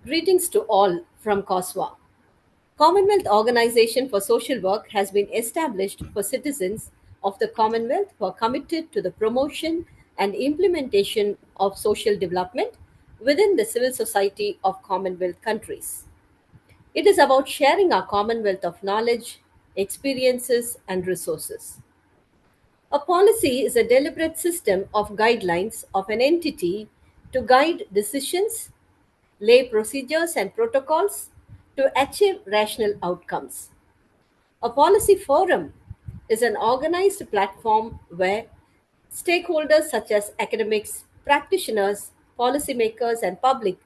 Greetings to all from COSWA. Commonwealth Organization for Social Work has been established for citizens of the Commonwealth who are committed to the promotion and implementation of social development within the civil society of Commonwealth countries. It is about sharing our Commonwealth of knowledge, experiences, and resources. A policy is a deliberate system of guidelines of an entity to guide decisions, lay procedures and protocols to achieve rational outcomes. A policy forum is an organized platform where stakeholders such as academics, practitioners, policymakers, and public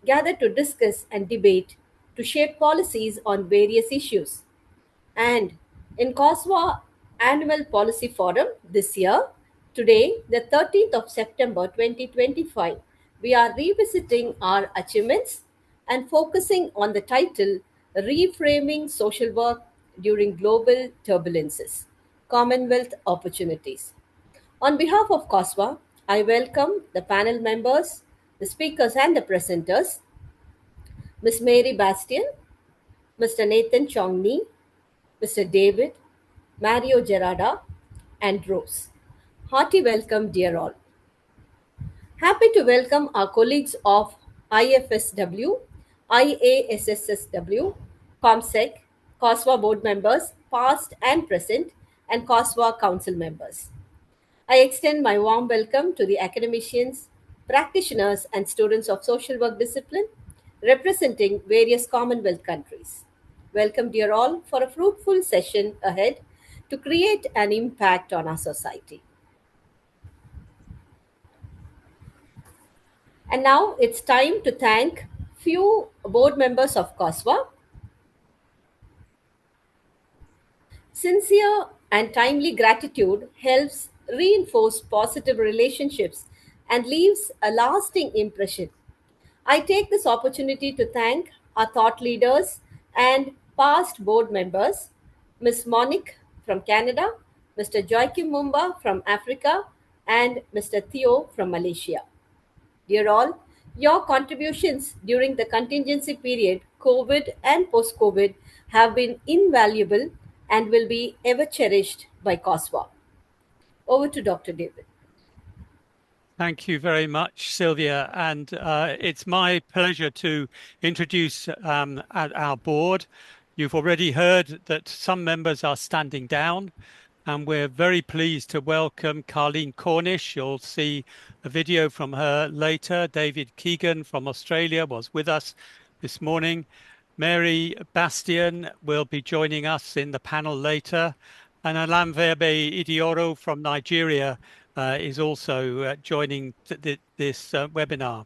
gather to discuss and debate to shape policies on various issues. And in COSWA Annual Policy Forum this year, today, the 13th of September 2025, we are revisiting our achievements and focusing on the title Reframing Social Work During Global Turbulences Commonwealth Opportunities. On behalf of COSWA, I welcome the panel members, the speakers, and the presenters, Ms. Mary Bastian, Mr. Nathan Chongni, Mr. David, Mario Gerarda, and Rose. Hearty welcome, dear all. Happy to welcome our colleagues of IFSW, IASSW, ComSec, COSWA board members, past and present, and COSWA council members. I extend my warm welcome to the academicians, practitioners, and students of social work discipline representing various Commonwealth countries. Welcome, dear all, for a fruitful session ahead to create an impact on our society. And now it's time to thank few board members of COSWA. Sincere and timely gratitude helps reinforce positive relationships and leaves a lasting impression. I take this opportunity to thank our thought leaders and past board members, Ms. Monique from Canada, Mr. Joachim Mumba from Africa, and Mr. Theo from Malaysia. Dear all, your contributions during the contingency period, COVID and post COVID, have been invaluable and will be ever cherished by COSWA. Over to Dr. David. Thank you very much, Sylvia. And it's my pleasure to introduce our board. You've already heard that some members are standing down, and we're very pleased to welcome Carleen Cornish. You'll see a video from her later. David Keegan from Australia was with us this morning. Mary Bastian will be joining us in the panel later. And Alamverbe Idioro from Nigeria is also joining this webinar.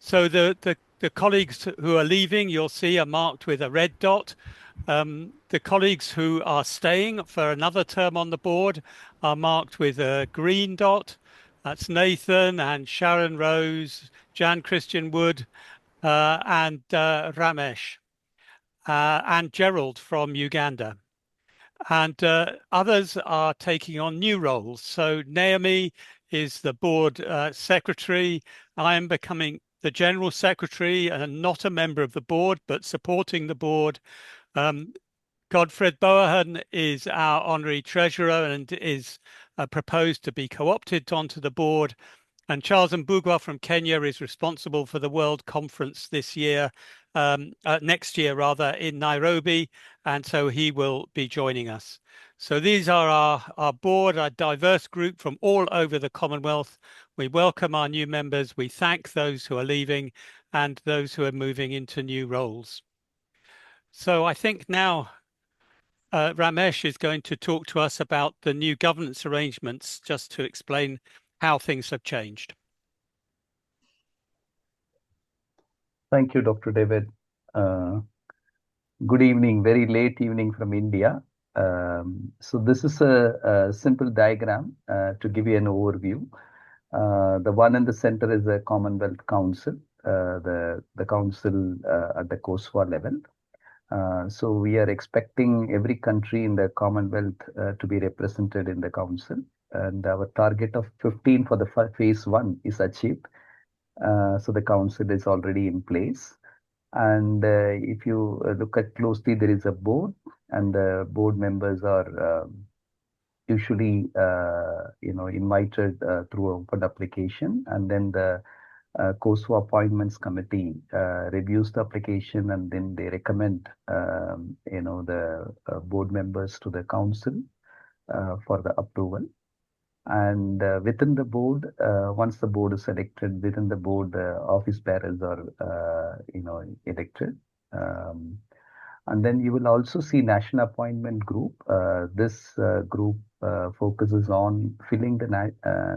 So the colleagues who are leaving, you'll see, are marked with a red dot. The colleagues who are staying for another term on the board are marked with a green dot. That's Nathan and Sharon Rose, Jan Christian Wood, and Ramesh, and Gerald from Uganda. And others are taking on new roles. So Naomi is the board secretary. I am becoming the general secretary and not a member of the board, but supporting the board. Godfred Boahan is our honorary treasurer and is proposed to be co-opted onto the board. And Charles Mbugua from Kenya is responsible for the World Conference this year, next year rather, in Nairobi, and so he will be joining us. So these are our board, a diverse group from all over the Commonwealth. We welcome our new members. We thank those who are leaving and those who are moving into new roles. So I think now Ramesh is going to talk to us about the new governance arrangements, just to explain how things have changed. Thank you, Dr. David. Good evening, very late evening from India. So this is a simple diagram to give you an overview. The one in the center is the Commonwealth Council, the council at the COSWA level. So we are expecting every country in the Commonwealth to be represented in the council. And our target of 15 for the phase 1 is achieved. So the council is already in place. And if you look at closely, there is a board, and the board members are usually invited through open application, and then the COSW Appointments Committee reviews the application, and then they recommend the board members to the council for the approval. And within the board, once the board is selected, within the board, office bearers are elected. And then you will also see National Appointment Group. This group focuses on filling the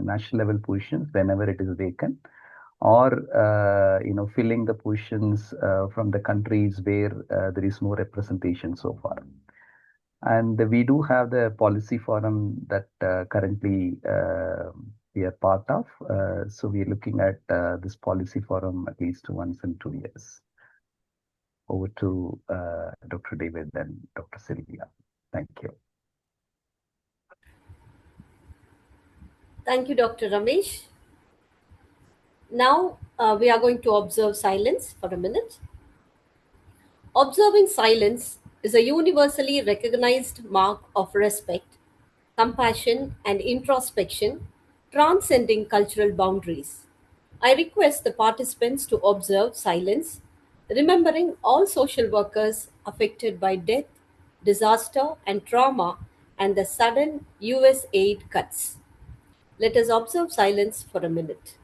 national level positions whenever it is vacant, or filling the positions from the countries where there is no representation so far. And we do have the policy forum that currently we are part of. So we are looking at this policy forum at least once in 2 years. Over to Dr. David and Dr. Sylvia. Thank you. Thank you, Dr. Ramesh. Now we are going to observe silence for a minute. Observing silence is a universally recognized mark of respect, compassion, and introspection, transcending cultural boundaries. I request the participants to observe silence, remembering all social workers affected by death, disaster, and trauma, and the sudden US aid cuts. Let us observe silence for a minute.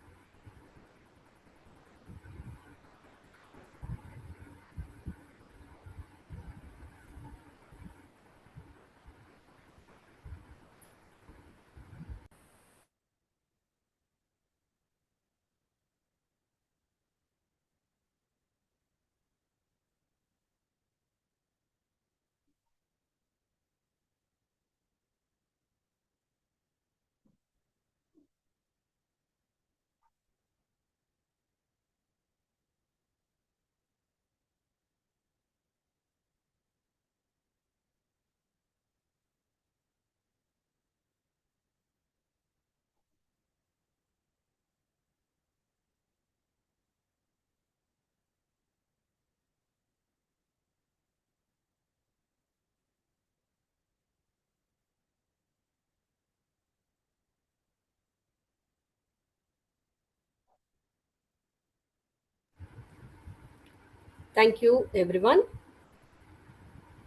Thank you, everyone.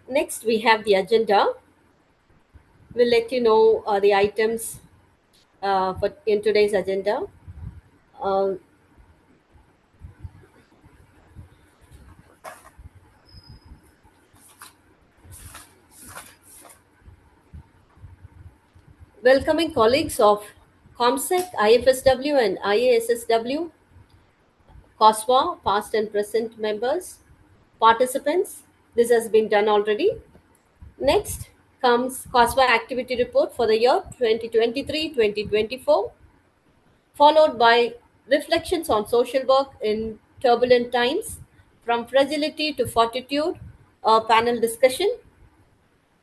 Next, we have the agenda. We'll let you know the items for in today's agenda. Uh, Welcoming colleagues of ComSec, IFSW and IASSW, COSWA, past and present members, participants. This has been done already. Next comes COSWA activity report for the year 2023-2024, followed by reflections on social work in turbulent times, from fragility to fortitude, a panel discussion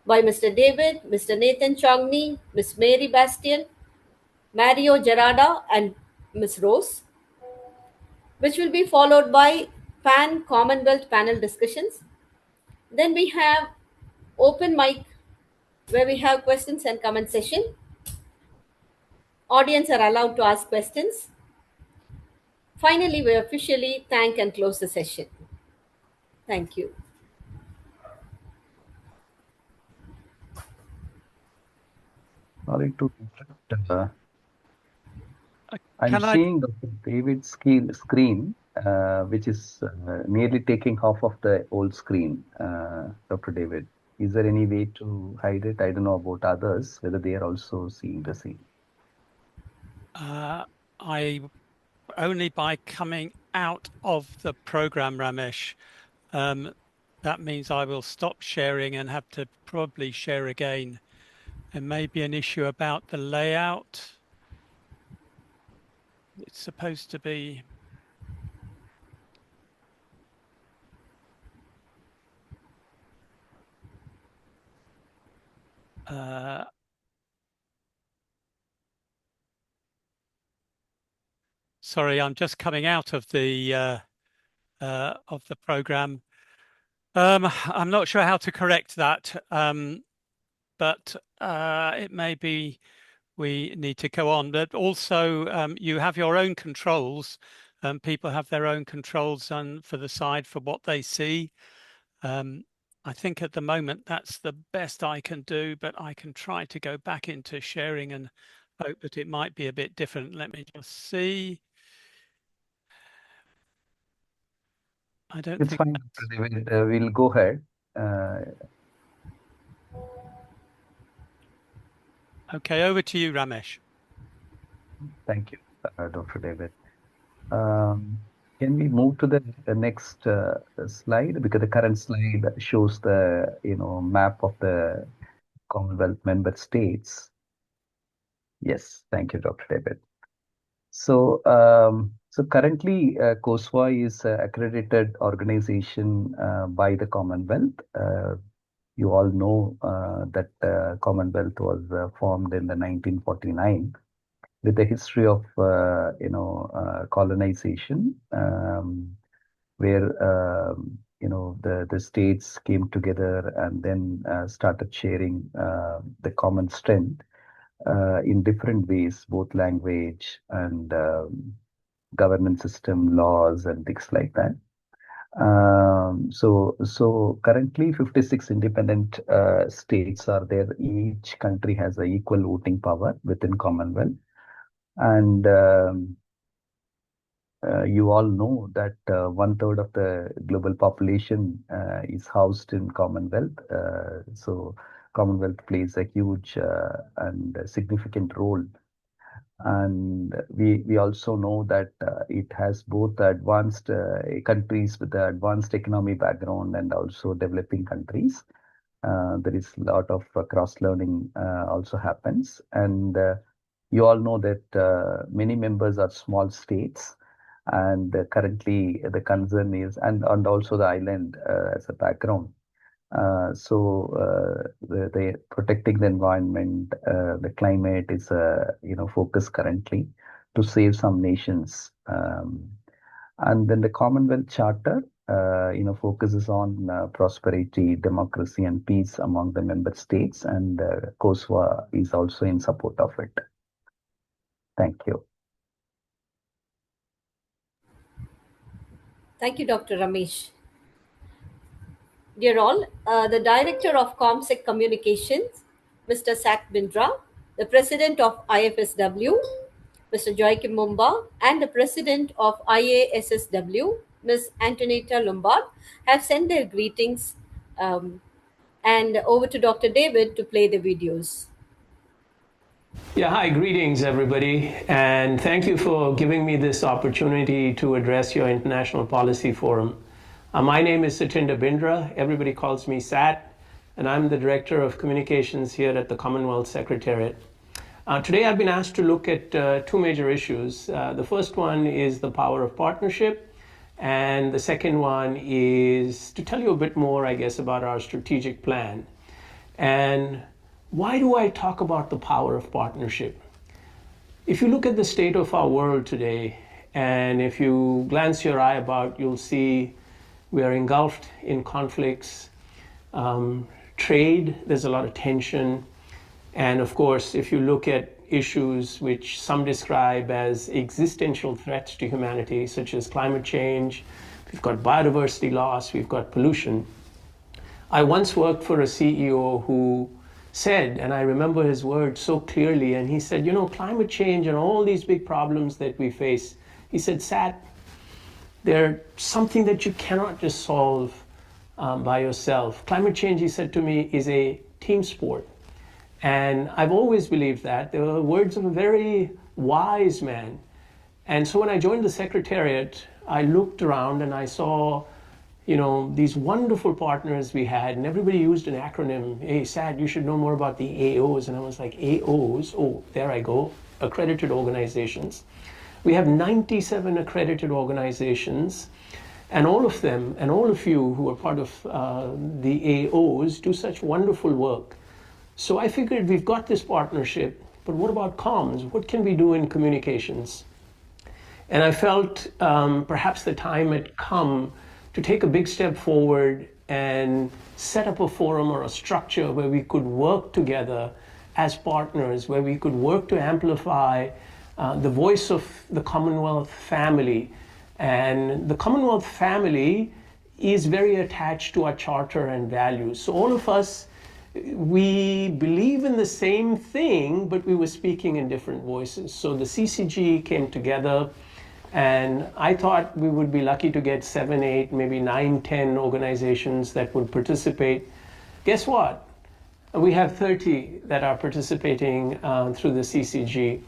by Mr. David, Mr. Nathan Chongni, Ms. Mary Bastian, Mario Gerada, and Ms. Rose, which will be followed by Pan Commonwealth panel discussions. Then we have open mic where we have questions and comment session. Audience are allowed to ask questions. Finally, we officially thank and close the session. Thank you. Sorry to interrupt. I'm Can I? seeing Dr. David's screen, which is nearly taking half of the old screen, Dr. David. Is there any way to hide it? I don't know about others, whether they are also seeing the same. I only by coming out of the program, Ramesh. That means I will stop sharing and have to probably share again. There may be an issue about the layout. It's supposed to be. Sorry, I'm just coming out of the program. I'm not sure how to correct that, but it may be we need to go on. But also, you have your own controls. People have their own controls for the side for what they see. I think at the moment that's the best I can do, but I can try to go back into sharing and hope that it might be a bit different. Let me just see. I don't It's think fine. We'll go ahead. Okay, over to you, Ramesh. Thank you, Dr. David. Can we move to the next slide? Because the current slide shows the map of the Commonwealth member states. Yes, thank you, Dr. David. So, so currently, COSWA is an accredited organization by the Commonwealth. You all know that Commonwealth was formed in the 1949 with a history of colonization, where the states came together and then started sharing the common strength in different ways, both language and governance system, laws, and things like that. So currently 56 independent states are there. Each country has an equal voting power within Commonwealth. And you all know that 1/3 of the global population is housed in Commonwealth. So Commonwealth plays a huge and significant role. And we also know that it has both advanced countries with the advanced economy background and also developing countries. There is a lot of cross-learning also happens. And you all know that many members are small states. And currently the concern is, and also the island as a background. The protecting the environment, the climate is a focus currently to save some nations. And then the Commonwealth Charter, focuses on prosperity, democracy, and peace among the member states, and COSWA is also in support of it. Thank you. Thank you, Dr. Ramesh. Dear all, the Director of ComSec Communications, Mr. Sat Bindra, the President of IFSW, Mr. Joachim Mumba, and the President of IASSW, Ms. Antonita Lombard, have sent their greetings. And over to Dr. David to play the videos. Yeah, hi, greetings everybody, and thank you for giving me this opportunity to address your International Policy Forum. My name is Satinder Bindra, everybody calls me Sat, and I'm the Director of Communications here at the Commonwealth Secretariat. Today I've been asked to look at two major issues. The first one is the power of partnership, and the second one is to tell you a bit more, I guess, about our strategic plan. And why do I talk about the power of partnership? If you look at the state of our world today, and if you glance your eye about, you'll see we are engulfed in conflicts, trade, there's a lot of tension. And of course, if you look at issues which some describe as existential threats to humanity, such as climate change, we've got biodiversity loss, we've got pollution. I once worked for a CEO who said, and I remember his words so clearly, and he said, climate change and all these big problems that we face, he said, Sat, they're something that you cannot just solve by yourself. Climate change, he said to me, is a team sport. And I've always believed that. They were words of a very wise man. And so when I joined the Secretariat, I looked around and I saw these wonderful partners we had, and everybody used an acronym. Hey, Sat, you should know more about the AOs. And I was like, AOs? Oh, there I go. Accredited organizations. We have 97 accredited organizations, and all of them, and all of you who are part of the AOs do such wonderful work. So I figured we've got this partnership, but what about comms? What can we do in communications? And I felt perhaps the time had come to take a big step forward and set up a forum or a structure where we could work together as partners, where we could work to amplify the voice of the Commonwealth family. And the Commonwealth family is very attached to our charter and values. So all of us, we believe in the same thing, but we were speaking in different voices. So the CCG came together, and I thought we would be lucky to get 7, 8, maybe 9, 10 organizations that would participate. Guess what? We have 30 that are participating through the CCG.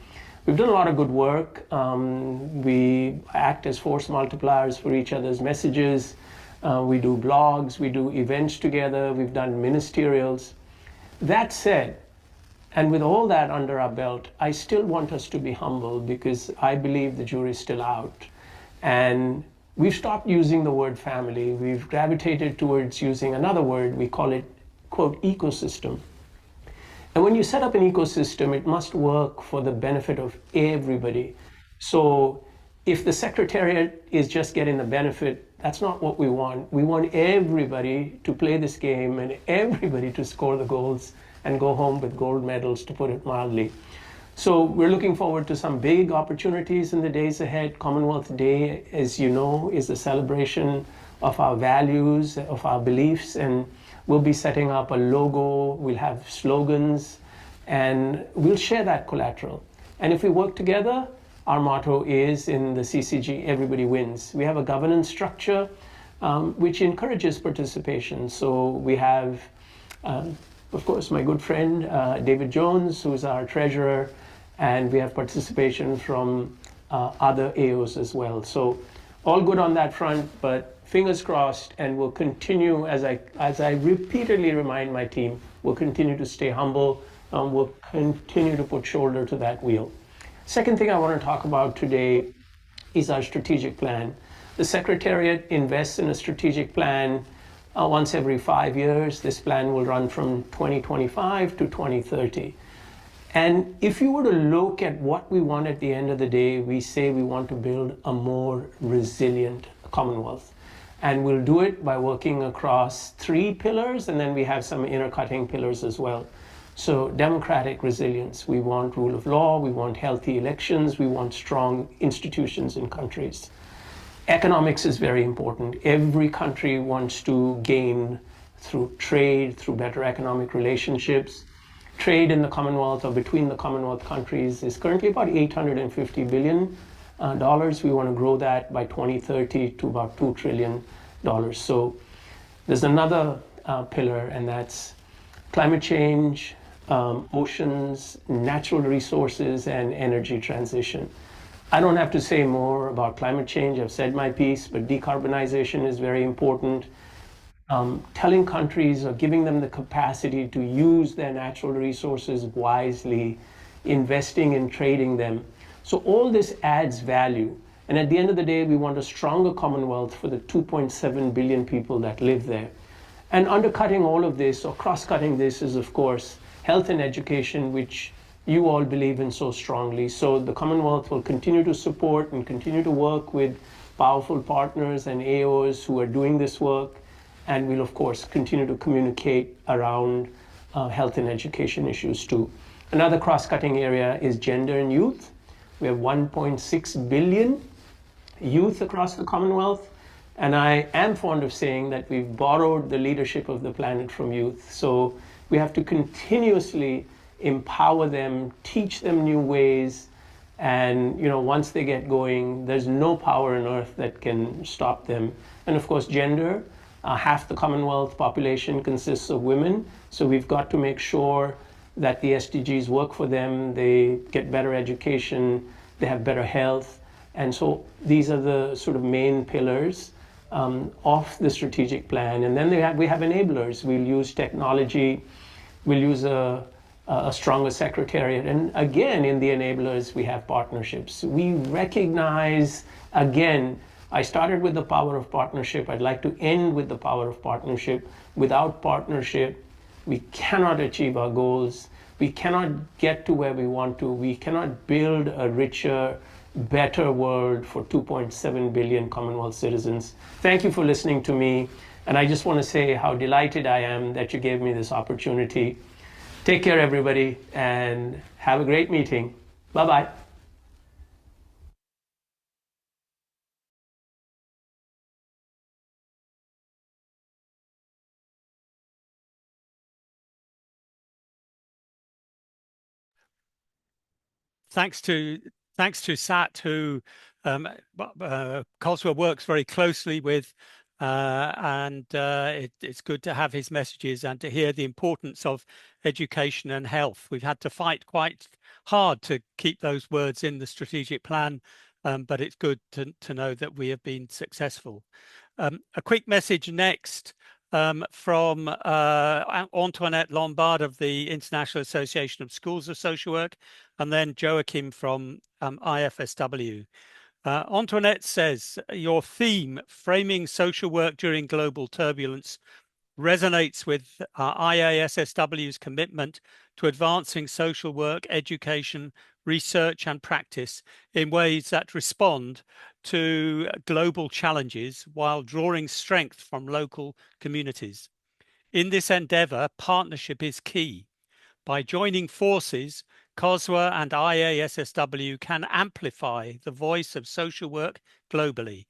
We've done a lot of good work. We act as force multipliers for each other's messages. We do blogs, we do events together, we've done ministerials. That said, and with all that under our belt, I still want us to be humble because I believe the jury's still out. And we've stopped using the word family. We've gravitated towards using another word. We call it, quote, ecosystem. And when you set up an ecosystem, it must work for the benefit of everybody. So if the Secretariat is just getting the benefit, that's not what we want. We want everybody to play this game and everybody to score the goals and go home with gold medals, to put it mildly. So we're looking forward to some big opportunities in the days ahead. Commonwealth Day, as you know, is a celebration of our values, of our beliefs, and we'll be setting up a logo, we'll have slogans, and we'll share that collateral. And if we work together, our motto is in the CCG, everybody wins. We have a governance structure which encourages participation. So we have, of course, my good friend, David Jones, who's our treasurer, and we have participation from other AOs as well. So all good on that front, but fingers crossed, and we'll continue, as I repeatedly remind my team, we'll continue to stay humble, we'll continue to put shoulder to that wheel. Second thing I want to talk about today is our strategic plan. The Secretariat invests in a strategic plan once every 5 years. This plan will run from 2025 to 2030. And if you were to look at what we want at the end of the day, we say we want to build a more resilient Commonwealth. And we'll do it by working across 3 pillars, and then we have some intercutting pillars as well. So democratic resilience, we want rule of law, we want healthy elections, we want strong institutions in countries. Economics is very important. Every country wants to gain through trade, through better economic relationships. Trade in the Commonwealth or between the Commonwealth countries is currently about $850 billion. We want to grow that by 2030 to about $2 trillion. So there's another pillar, and that's climate change, oceans, natural resources, and energy transition. I don't have to say more about climate change. I've said my piece, but decarbonization is very important. Telling countries or giving them the capacity to use their natural resources wisely, investing in trading them. So all this adds value. And at the end of the day, we want a stronger Commonwealth for the 2.7 billion people that live there. And undercutting all of this, or cross-cutting this, is of course health and education, which you all believe in so strongly. So the Commonwealth will continue to support and continue to work with powerful partners and AOs who are doing this work. And we'll, of course, continue to communicate around health and education issues too. Another cross-cutting area is gender and youth. We have 1.6 billion youth across the Commonwealth. And I am fond of saying that we've borrowed the leadership of the planet from youth. So we have to continuously empower them, teach them new ways. And once they get going, there's no power on earth that can stop them. And of course, gender. Half the Commonwealth population consists of women. So we've got to make sure that the SDGs work for them, they get better education, they have better health. And so these are the sort of main pillars of the strategic plan. And then we have enablers. We'll use technology, we'll use a stronger secretariat. And again, in the enablers, we have partnerships. We recognize, again, I started with the power of partnership. I'd like to end with the power of partnership. Without partnership, we cannot achieve our goals. We cannot get to where we want to. We cannot build a richer better world for 2.7 billion Commonwealth citizens. Thank you for listening to me. And I just want to say how delighted I am that you gave me this opportunity. Take care, everybody, and have a great meeting. Bye-bye. Thanks to Sat, who COSW works very closely with, and it's good to have his messages and to hear the importance of education and health. We've had to fight quite hard to keep those words in the strategic plan, but it's good to know that we have been successful. A quick message next from Antoinette Lombard of the International Association of Schools of Social Work, and then Joachim from IFSW. Antoinette says, your theme, framing social work during global turbulence, resonates with IASSW's commitment to advancing social work, education, research and practice in ways that respond to global challenges while drawing strength from local communities. In this endeavour, partnership is key. By joining forces, COSW and IASSW can amplify the voice of social work globally,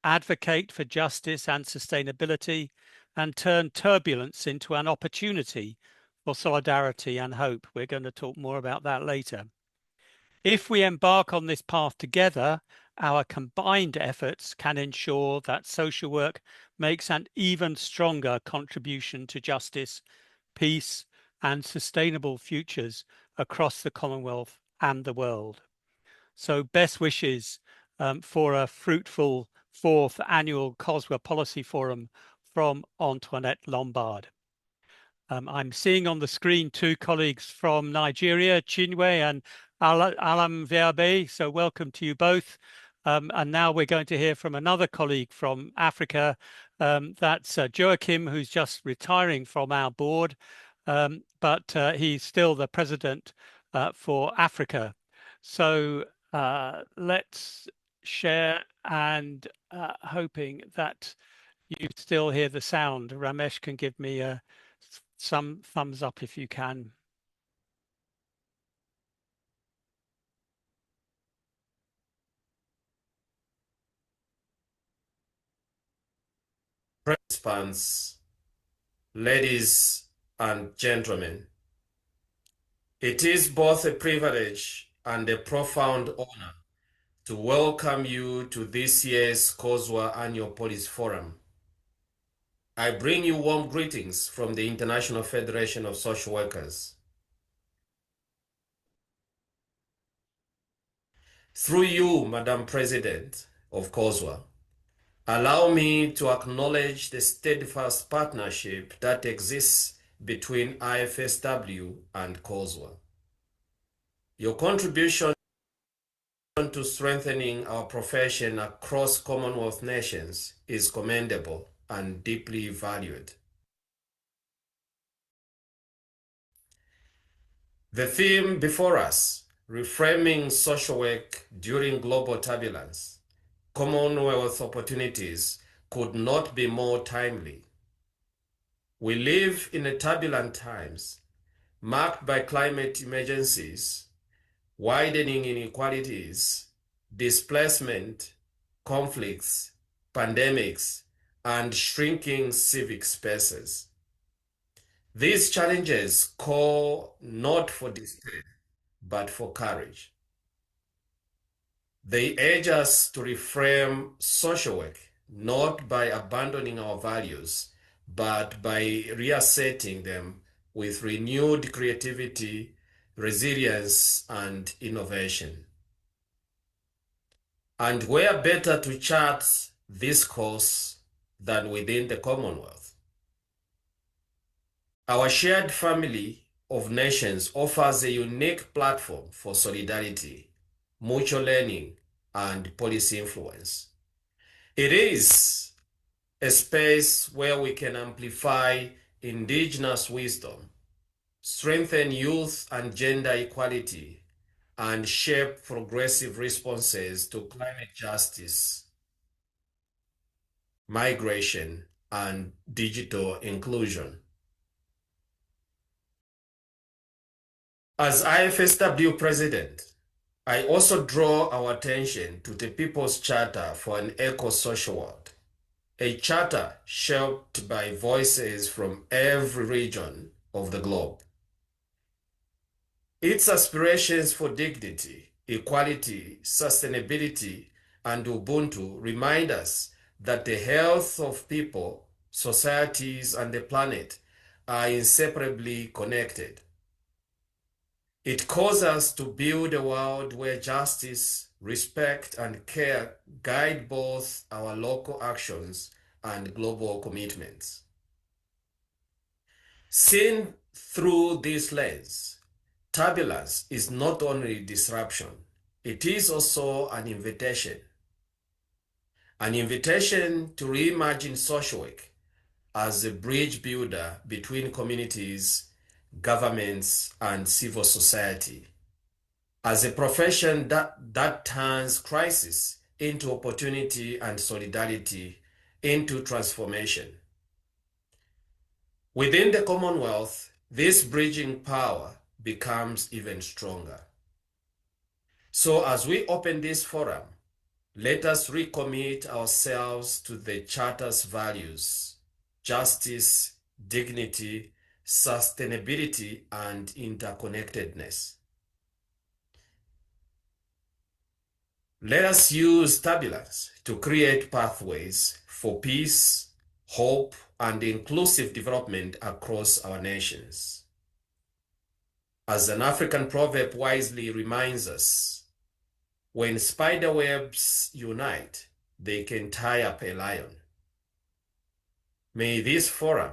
advocate for justice and sustainability, and turn turbulence into an opportunity for solidarity and hope. We're going to talk more about that later. If we embark on this path together, our combined efforts can ensure that social work makes an even stronger contribution to justice, peace, and sustainable futures across the Commonwealth and the world. So best wishes for a fruitful 4th annual COSW Policy Forum from Antoinette Lombard. I'm seeing on the screen two colleagues from Nigeria, Chinwe and Alam Verbe, so welcome to you both. And now we're going to hear from another colleague from Africa. That's Joachim, who's just retiring from our board, but he's still the president for Africa. So let's share, and hoping that you still hear the sound. Ramesh can give me some thumbs up if you can. Participants, ladies and gentlemen, it is both a privilege and a profound honor to welcome you to this year's COSW Annual Policy Forum. I bring you warm greetings from the International Federation of Social Workers. Through you, Madam President of COSW, allow me to acknowledge the steadfast partnership that exists between IFSW and COSW. Your contribution to strengthening our profession across Commonwealth nations is commendable and deeply valued. The theme before us, reframing social work during global turbulence, Commonwealth opportunities, could not be more timely. We live in turbulent times, marked by climate emergencies, widening inequalities, displacement, conflicts, pandemics, and shrinking civic spaces. These challenges call not for despair, but for courage. They urge us to reframe social work, not by abandoning our values, but by reasserting them with renewed creativity, resilience, and innovation. And where better to chart this course than within the Commonwealth? Our shared family of nations offers a unique platform for solidarity, mutual learning, and policy influence. It is a space where we can amplify indigenous wisdom, strengthen youth and gender equality, and shape progressive responses to climate justice, migration, and digital inclusion. As IFSW President, I also draw our attention to the People's Charter for an Eco-Social World, a charter shaped by voices from every region of the globe. Its aspirations for dignity, equality, sustainability, and Ubuntu remind us that the health of people, societies, and the planet are inseparably connected. It calls us to build a world where justice, respect, and care guide both our local actions and global commitments. Seen through this lens, turbulence is not only disruption, it is also an invitation to reimagine social work as a bridge builder between communities, governments, and civil society, as a profession that turns crisis into opportunity and solidarity into transformation. Within the Commonwealth, this bridging power becomes even stronger. So as we open this forum, let us recommit ourselves to the Charter's values: justice, dignity, sustainability, and interconnectedness. Let us use turbulence to create pathways for peace, hope, and inclusive development across our nations. As an African proverb wisely reminds us, when spider webs unite, they can tie up a lion. May this forum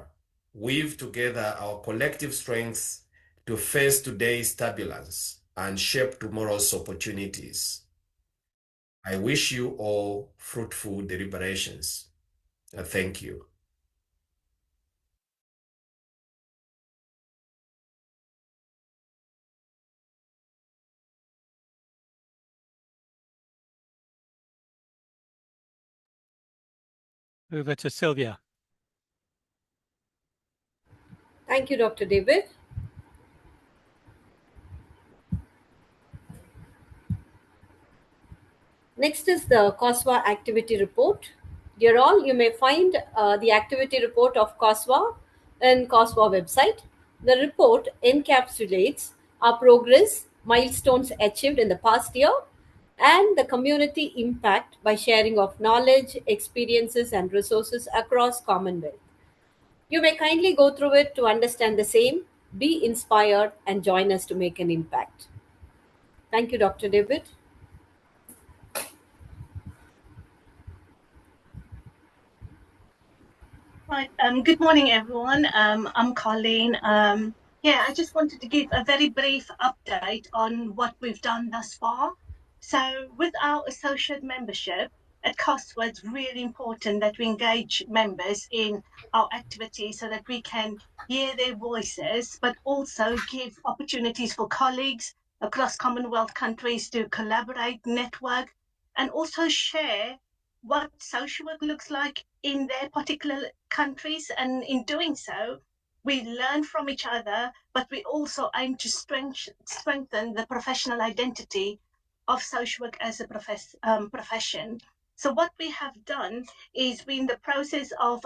weave together our collective strengths to face today's turbulence and shape tomorrow's opportunities. I wish you all fruitful deliberations. Thank you. Over to Sylvia. Thank you, Dr. David. Next is the COSWA activity report. Dear all, you may find the activity report of COSWA in COSWA website. The report encapsulates our progress, milestones achieved in the past year, and the community impact by sharing of knowledge, experiences, and resources across Commonwealth. You may kindly go through it to understand the same, be inspired, and join us to make an impact. Thank you, Dr. David. Right. Good morning, everyone. I'm Colleen. I just wanted to give a very brief update on what we've done thus far. So with our associate membership at COSWA, it's really important that we engage members in our activities so that we can hear their voices, but also give opportunities for colleagues across Commonwealth countries to collaborate, network, and also share what social work looks like in their particular countries. And in doing so, we learn from each other, but we also aim to strengthen the professional identity of social work as a profession. So what we have done is we're in the process of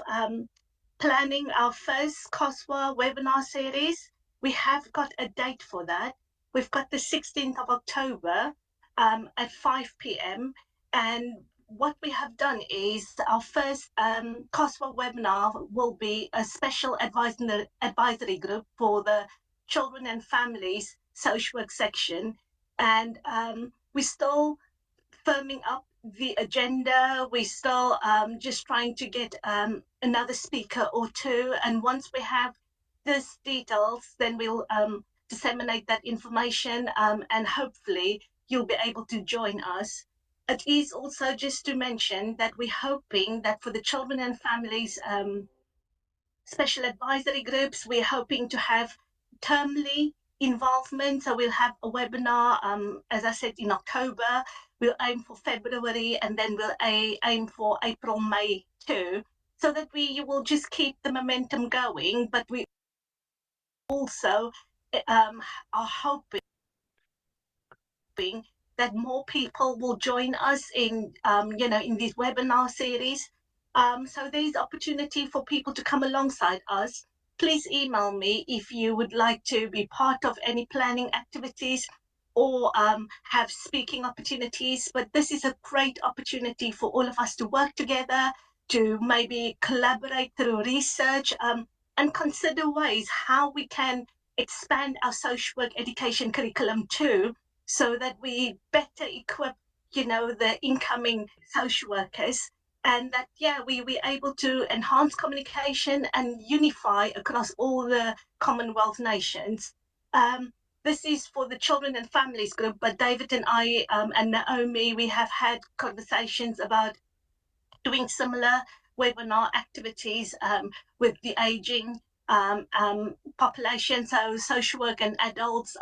planning our first COSWA webinar series. We have got a date for that. We've got the 16th of October at 5 p.m. And what we have done is our first COSWA webinar will be a special advisory group for the children and families social work section. And we're still firming up the agenda. We're still just trying to get another speaker or two. And once we have these details, then we'll disseminate that information and hopefully you'll be able to join us. It is also just to mention that we're hoping that for the children and families special advisory groups, we're hoping to have termly involvement. So we'll have a webinar, as I said, in October. We'll aim for February, and then we'll aim for April, May too, so that we will just keep the momentum going. But we also are hoping that more people will join us in, in this webinar series. So there's opportunity for people to come alongside us. Please email me if you would like to be part of any planning activities or have speaking opportunities. But this is a great opportunity for all of us to work together, to maybe collaborate through research, and consider ways how we can expand our social work education curriculum too, so that we better equip, the incoming social workers, and that, we're able to enhance communication and unify across all the Commonwealth nations. This is for the children and families group, but David and I and Naomi, we have had conversations about doing similar webinar activities with the aging population, so social work and adults.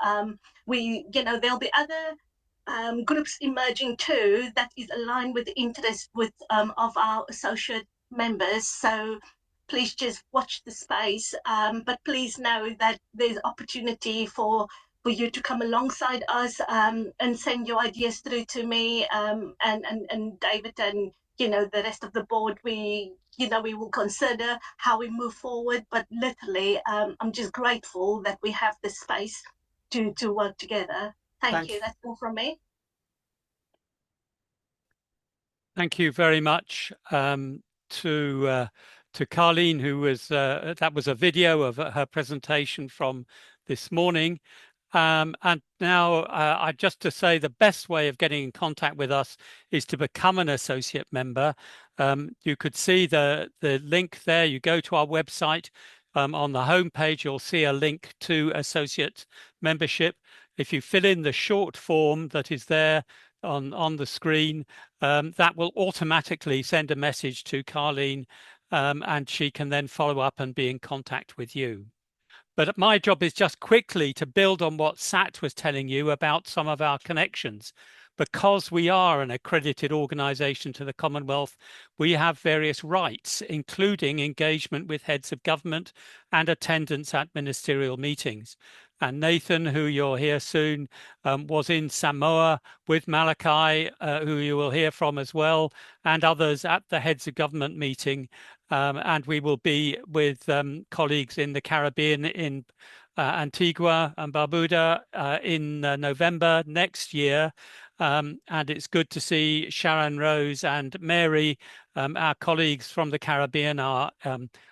There'll be other groups emerging too that is aligned with the interest of our associate members. So please just watch the space, but please know that there's opportunity for you to come alongside us and send your ideas through to me and David and the rest of the board. We will consider how we move forward, but literally I'm just grateful that we have this space to work together. Thank you. That's all from me. Thank you very much to Carleen, who was that was a video of her presentation from this morning. And now just to say, the best way of getting in contact with us is to become an associate member. You could see the link there. You go to our website. On the homepage, you'll see a link to associate membership. If you fill in the short form that is there on the screen, that will automatically send a message to Carleen, and she can then follow up and be in contact with you. But my job is just quickly to build on what Sat was telling you about some of our connections. Because we are an accredited organisation to the Commonwealth, we have various rights, including engagement with heads of government and attendance at ministerial meetings. And Nathan, who you'll hear soon, was in Samoa with Malachi, who you will hear from as well, and others at the heads of government meeting. And we will be with colleagues in the Caribbean, in Antigua and Barbuda in November next year. And it's good to see Sharon Rose and Mary, our colleagues from the Caribbean, are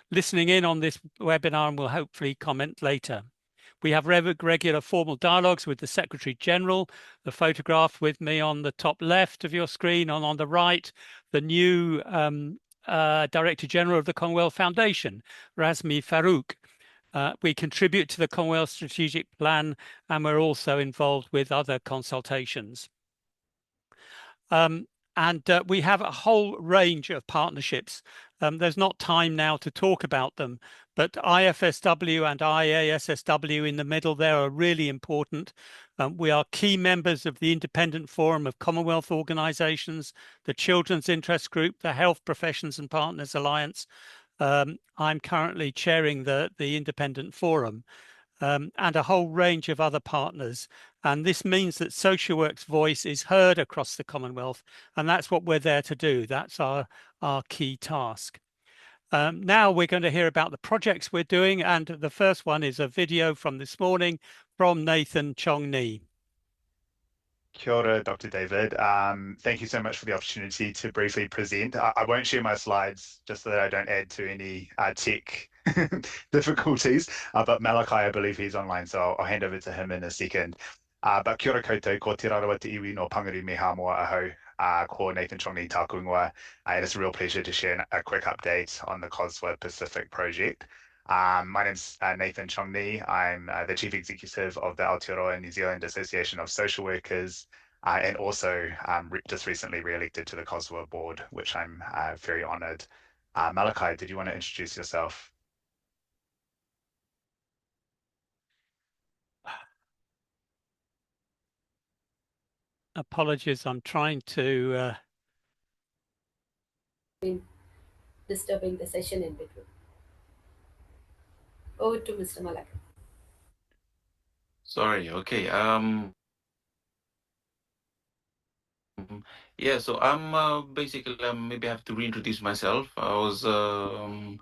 listening in on this webinar and will hopefully comment later. We have regular formal dialogues with the Secretary General, the photograph with me on the top left of your screen, and on the right, the new Director General of the Commonwealth Foundation, Razmi Farouk. We contribute to the Commonwealth Strategic Plan, and we're also involved with other consultations. We have a whole range of partnerships. There's not time now to talk about them, but IFSW and IASSW in the middle there are really important. We are key members of the Independent Forum of Commonwealth Organisations, the Children's Interest Group, the Health Professions and Partners Alliance. I'm currently chairing the Independent Forum, and a whole range of other partners. And this means that social work's voice is heard across the Commonwealth, and that's what we're there to do. That's our key task. Now we're going to hear about the projects we're doing, and the first one is a video from this morning from Nathan Chong-Ni. Kia ora, Dr. David. Thank you so much for the opportunity to briefly present. I won't share my slides just so that I don't add to any tech difficulties, but Malachi, I believe he's online, so I'll hand over to him in a second. But kia ora koutou, ko te rarawa te iwi no Pangaru me Hamoa ahau, ko Nathan Chong-Ni tāku ingoa, and it's a real pleasure to share a quick update on the COSW Pacific project. My name's Nathan Chong-Ni. I'm the Chief Executive of the Aotearoa New Zealand Association of Social Workers, and also just recently re-elected to the COSW board, which I'm very honoured. Malachi, did you want to introduce yourself? Apologies, I'm trying to... been disturbing the session in between. Over to Mr. Malak. Sorry, okay. Yeah, so I'm basically maybe I have to reintroduce myself. I'm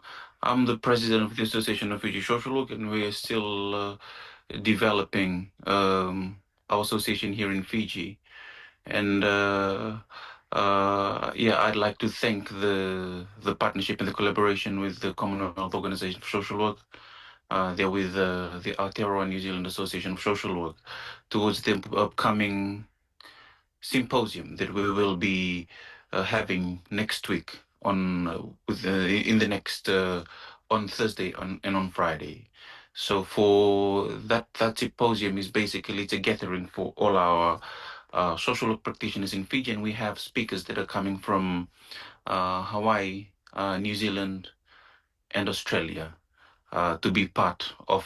the president of the Association of Fiji Social Work, and we're still developing our association here in Fiji. And yeah, I'd like to thank the partnership and the collaboration with the Commonwealth Organization for Social Work. They're with the Aotearoa New Zealand Association of Social Work towards the upcoming symposium that we will be having next week on in the next on Thursday and on Friday. So for that symposium is basically it's a gathering for all our social work practitioners in Fiji, and we have speakers that are coming from Hawaii, New Zealand, and Australia to be part of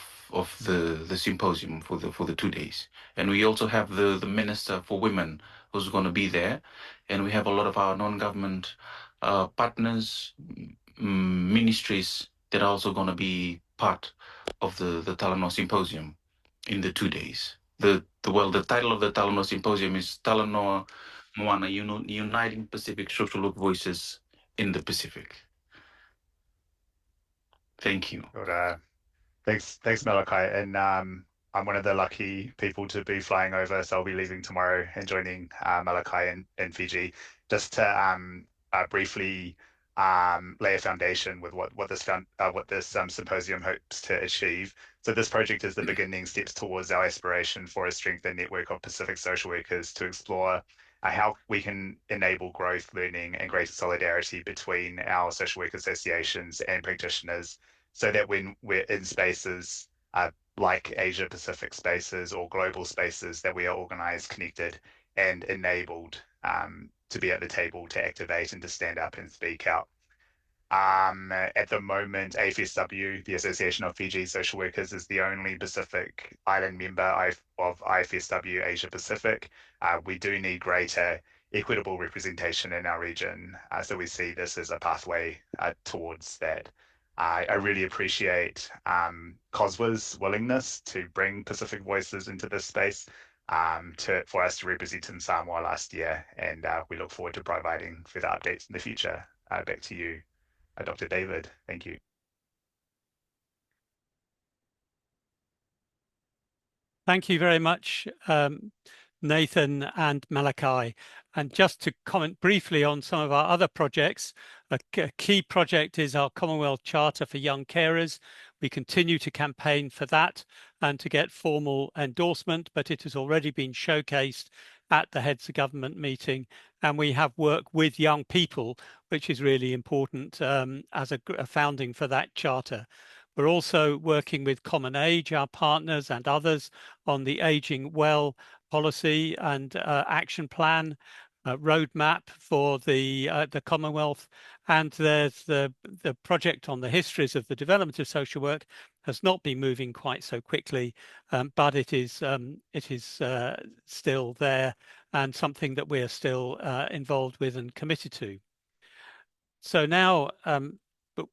the symposium for the 2 days. And we also have the Minister for Women who's going to be there, and we have a lot of our non-government partners, ministries that are also going to be part of the Talanoa Symposium in the 2 days. The title of the Talanoa Symposium is Talanoa Moana, Uniting Pacific Social Work Voices in the Pacific. Thank you. Good. Thanks, Malachi. And I'm one of the lucky people to be flying over, so I'll be leaving tomorrow and joining Malachi in Fiji, just to briefly lay a foundation with what this symposium hopes to achieve. So this project is the beginning steps towards our aspiration for a strengthened network of Pacific social workers to explore how we can enable growth, learning, and greater solidarity between our social work associations and practitioners, so that when we're in spaces like Asia Pacific spaces or global spaces, that we are organized, connected, and enabled to be at the table to activate and to stand up and speak out. At the moment, IFSW, the Association of Fiji Social Workers, is the only Pacific Island member of IFSW Asia Pacific. We do need greater equitable representation in our region, so we see this as a pathway towards that. I really appreciate COSWA's willingness to bring Pacific voices into this space for us to represent in Samoa last year, and we look forward to providing further updates in the future. Back to you, Dr. David. Thank you. Thank you very much, Nathan and Malachi. And just to comment briefly on some of our other projects, a key project is our Commonwealth Charter for Young Carers. We continue to campaign for that and to get formal endorsement, but it has already been showcased at the Heads of Government meeting, and we have worked with young people, which is really important as a founding for that charter. We're also working with Common Age, our partners and others, on the Aging Well policy and action plan roadmap for the Commonwealth. And there's the project on the histories of the development of social work has not been moving quite so quickly, but it is still there and something that we're still involved with and committed to. So now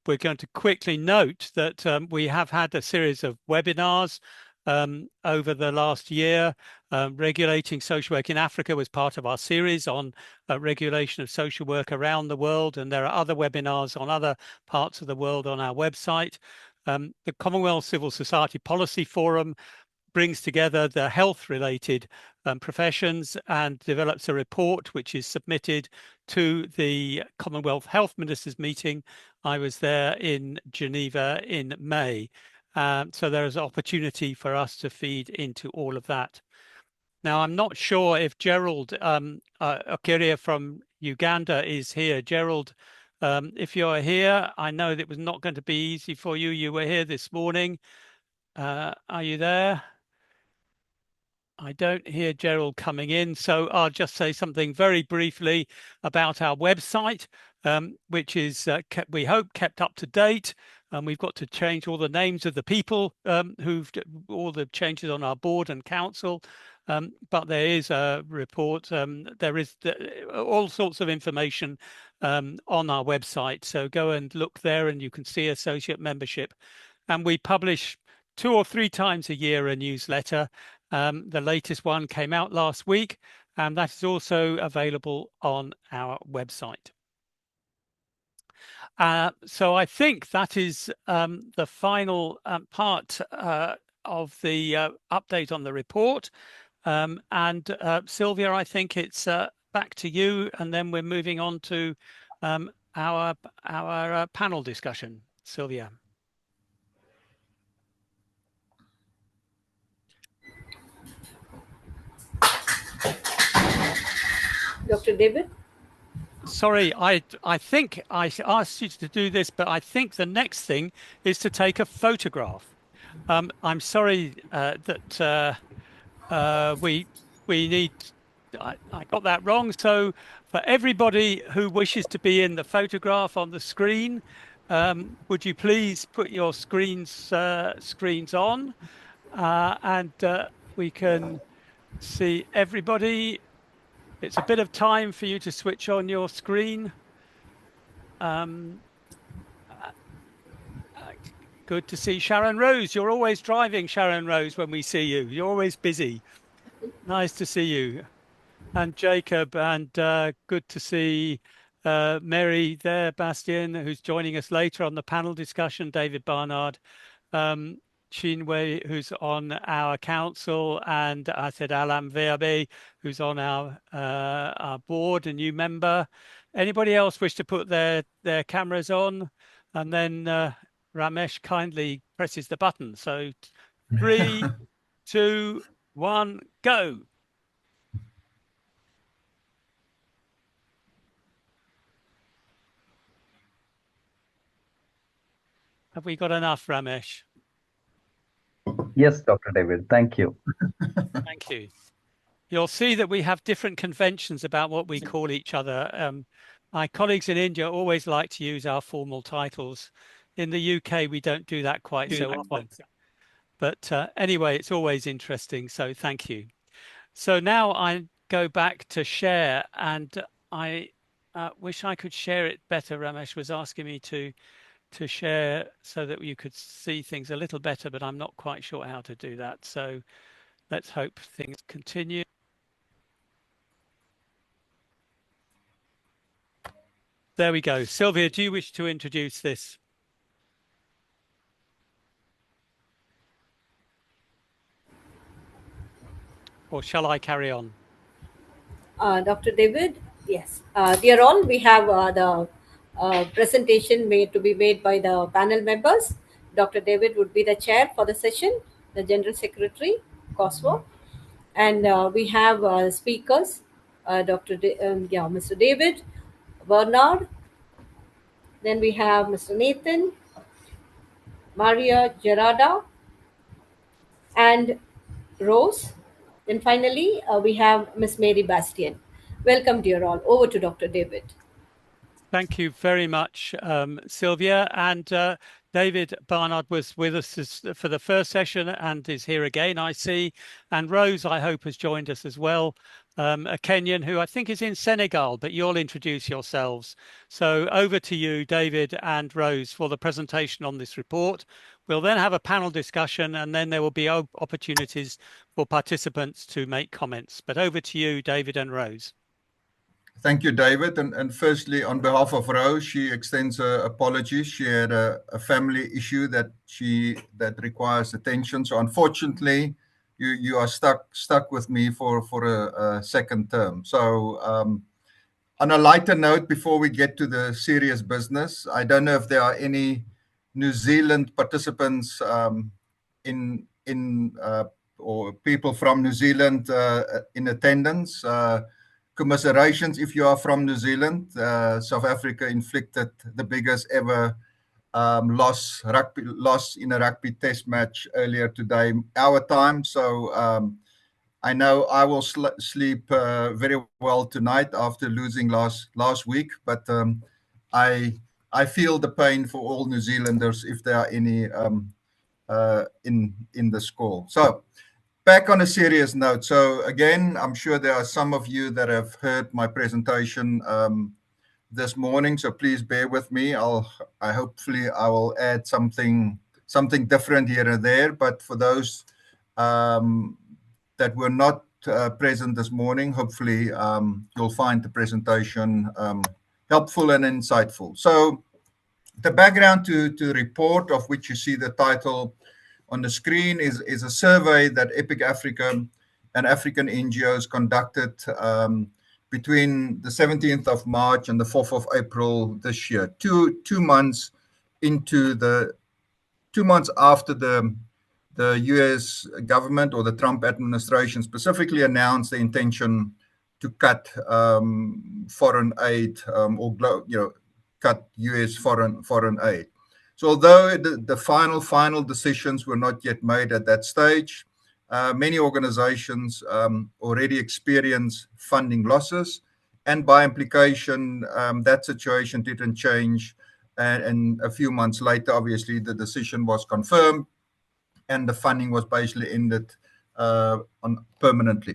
we're going to quickly note that we have had a series of webinars over the last year. Regulating Social Work in Africa was part of our series on regulation of social work around the world, and there are other webinars on other parts of the world on our website. The Commonwealth Civil Society Policy Forum brings together the health-related professions and develops a report which is submitted to the Commonwealth Health Ministers meeting. I was there in Geneva in May. So there is an opportunity for us to feed into all of that. Now, I'm not sure if Gerald Okiria from Uganda is here. Gerald, if you're here, I know that it was not going to be easy for you. You were here this morning. Are you there? I don't hear Gerald coming in, so I'll just say something very briefly about our website, which is, we hope, kept up to date. We've got to change all the names of the people all the changes on our board and council. but there is a report. There is all sorts of information on our website. So go and look there and you can see associate membership. And we publish 2 or 3 times a year a newsletter. The latest one came out last week, and that is also available on our website. So I think that is the final part of the update on the report. And Sylvia, I think it's back to you, and then we're moving on to our panel discussion. Sylvia. Dr. David? Sorry, I think I asked you to do this, but I think the next thing is to take a photograph. I'm sorry that we need. I got that wrong. So for everybody who wishes to be in the photograph on the screen, would you please put your screens on, and we can see everybody. It's a bit of time for you to switch on your screen. Good to see Sharon Rose. You're always driving, Sharon Rose, when we see you. You're always busy. Nice to see you. And Jacob, and good to see Mary there, Bastien, who's joining us later on the panel discussion, David Barnard, Chinwe, who's on our council, and I said Alam Verbe, who's on our board, a new member. Anybody else wish to put their cameras on? And then Ramesh kindly presses the button. So 3, 2, 1, go. Have we got enough, Ramesh? Yes, Dr. David. Thank you. Thank you. You'll see that we have different conventions about what we call each other. My colleagues in India always like to use our formal titles. In the UK, we don't do that quite so often. But anyway, it's always interesting. So thank you. So now I go back to share, and I wish I could share it better. Ramesh was asking me to share so that you could see things a little better, but I'm not quite sure how to do that. So let's hope things continue. There we go. Sylvia, do you wish to introduce this? Or shall I carry on? Dr. David, yes. Dear all, we have the presentation to be made by the panel members. Dr. David would be the chair for the session, the General Secretary, COSW. And we have speakers, Mr. David, Bernard. Then we have Mr. Nathan, Maria Gerarda, and Rose. Then finally, we have Miss Mary Bastien. Welcome, dear all. Over to Dr. David. Thank you very much, Sylvia. And David Barnard was with us for the first session and is here again, I see. And Rose, I hope, has joined us as well, a Kenyan who I think is in Senegal, but you'll introduce yourselves. So over to you, David and Rose, for the presentation on this report. We'll then have a panel discussion, and then there will be opportunities for participants to make comments. But over to you, David and Rose. Thank you, David. And firstly, on behalf of Rose, she extends her apologies. She had a family issue that requires attention. So unfortunately, you are stuck with me for a second term. So on a lighter note, before we get to the serious business, I don't know if there are any New Zealand participants or people from New Zealand in attendance. Commiserations if you are from New Zealand. South Africa inflicted the biggest ever loss in a rugby test match earlier today, our time. So I know I will sleep very well tonight after losing last week, but I feel the pain for all New Zealanders if there are any in the score. So back on a serious note. So again, I'm sure there are some of you that have heard my presentation this morning, so please bear with me. Hopefully I will add something different here and there. But for those that were not present this morning, hopefully you'll find the presentation helpful and insightful. So the background to the report, of which you see the title on the screen, is a survey that EPIC Africa and African NGOs conducted between the 17th of March and the 4th of April this year, two months after the US government, or the Trump administration, specifically announced the intention to cut foreign aid, cut US foreign aid. So although the final decisions were not yet made at that stage, many organizations already experience funding losses, and by implication, that situation didn't change. And a few months later, obviously, the decision was confirmed, and the funding was basically ended permanently.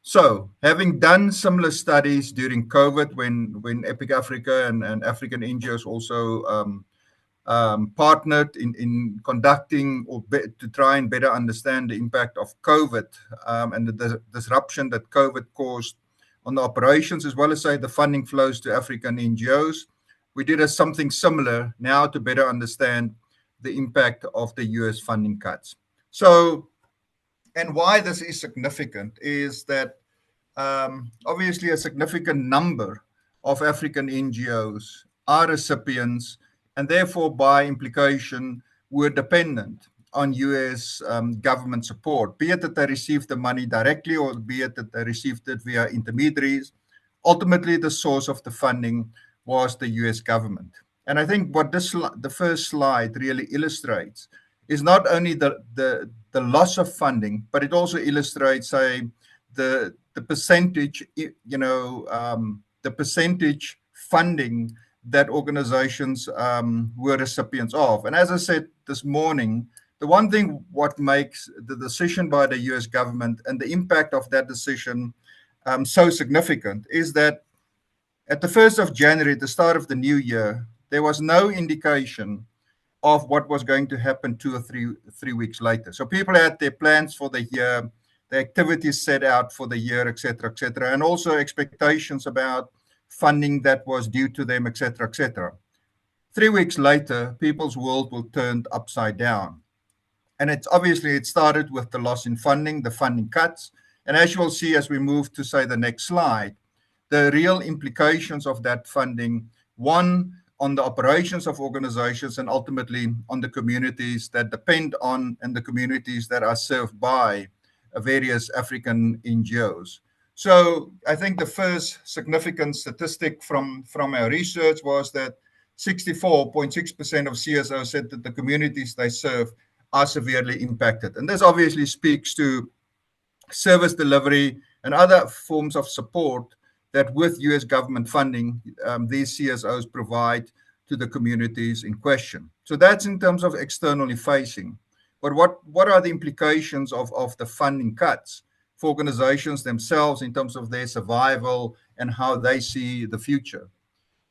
So, having done similar studies during COVID, when EPIC Africa and African NGOs also partnered in conducting to try and better understand the impact of COVID and the disruption that COVID caused on the operations, as well as the funding flows to African NGOs. We did something similar now to better understand the impact of the US funding cuts. So, and why this is significant is that obviously a significant number of African NGOs are recipients, and therefore, by implication, were dependent on US government support, be it that they received the money directly or be it that they received it via intermediaries. Ultimately, the source of the funding was the US government. And I think what the first slide really illustrates is not only the loss of funding, but it also illustrates, the percentage, the percentage funding that organizations were recipients of. And as I said this morning, the one thing what makes the decision by the US government and the impact of that decision so significant is that at the 1st of January, at the start of the new year, there was no indication of what was going to happen 2 or 3 weeks later. So people had their plans for the year, the activities set out for the year, etc., and also expectations about funding that was due to them, etc. 3 weeks later, people's world will turn upside down. And it started with the loss in funding, the funding cuts. And as you will see as we move to, the next slide, the real implications of that funding, one, on the operations of organizations, and ultimately on the communities that depend on and the communities that are served by various African NGOs. So I think the first significant statistic from our research was that 64.6% of CSOs said that the communities they serve are severely impacted. And this obviously speaks to service delivery and other forms of support that with US government funding, these CSOs provide to the communities in question. So that's in terms of externally facing. But what are the implications of the funding cuts for organizations themselves in terms of their survival and how they see the future?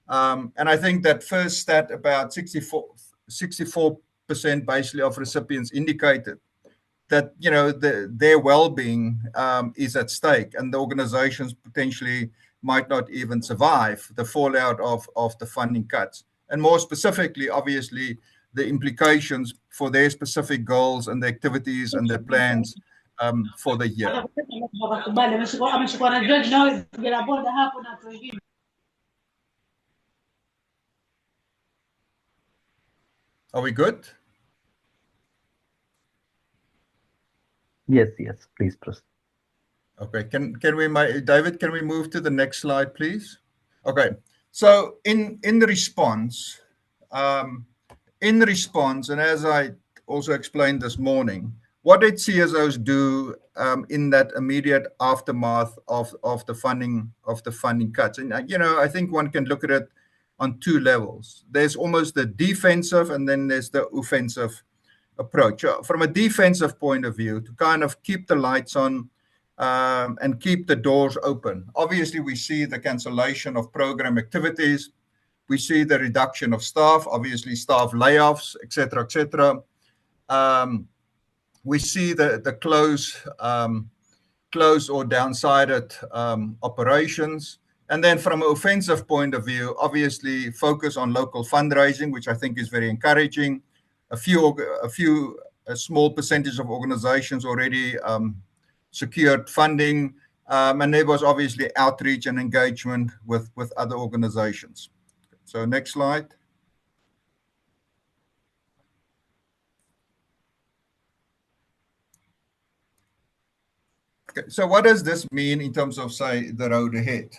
And I think that first stat, about 64% basically of recipients indicated that their well-being is at stake, and the organizations potentially might not even survive the fallout of the funding cuts. And more specifically, obviously, the implications for their specific goals and the activities and their plans for the year. Are we good? Yes, please proceed. Okay, David, can we move to the next slide, please? Okay, so in response, and as I also explained this morning, what did CSOs do in that immediate aftermath of the funding cuts? And I think one can look at it on two levels. There's almost the defensive, and then there's the offensive approach. From a defensive point of view, to kind of keep the lights on and keep the doors open. Obviously, we see the cancellation of program activities. We see the reduction of staff, obviously staff layoffs, et cetera, et cetera. We see the close or downsided operations. And then from an offensive point of view, obviously focus on local fundraising, which I think is very encouraging. A small percentage of organizations already secured funding. And there was obviously outreach and engagement with other organizations. So next slide. Okay, so what does this mean in terms of, say, the road ahead?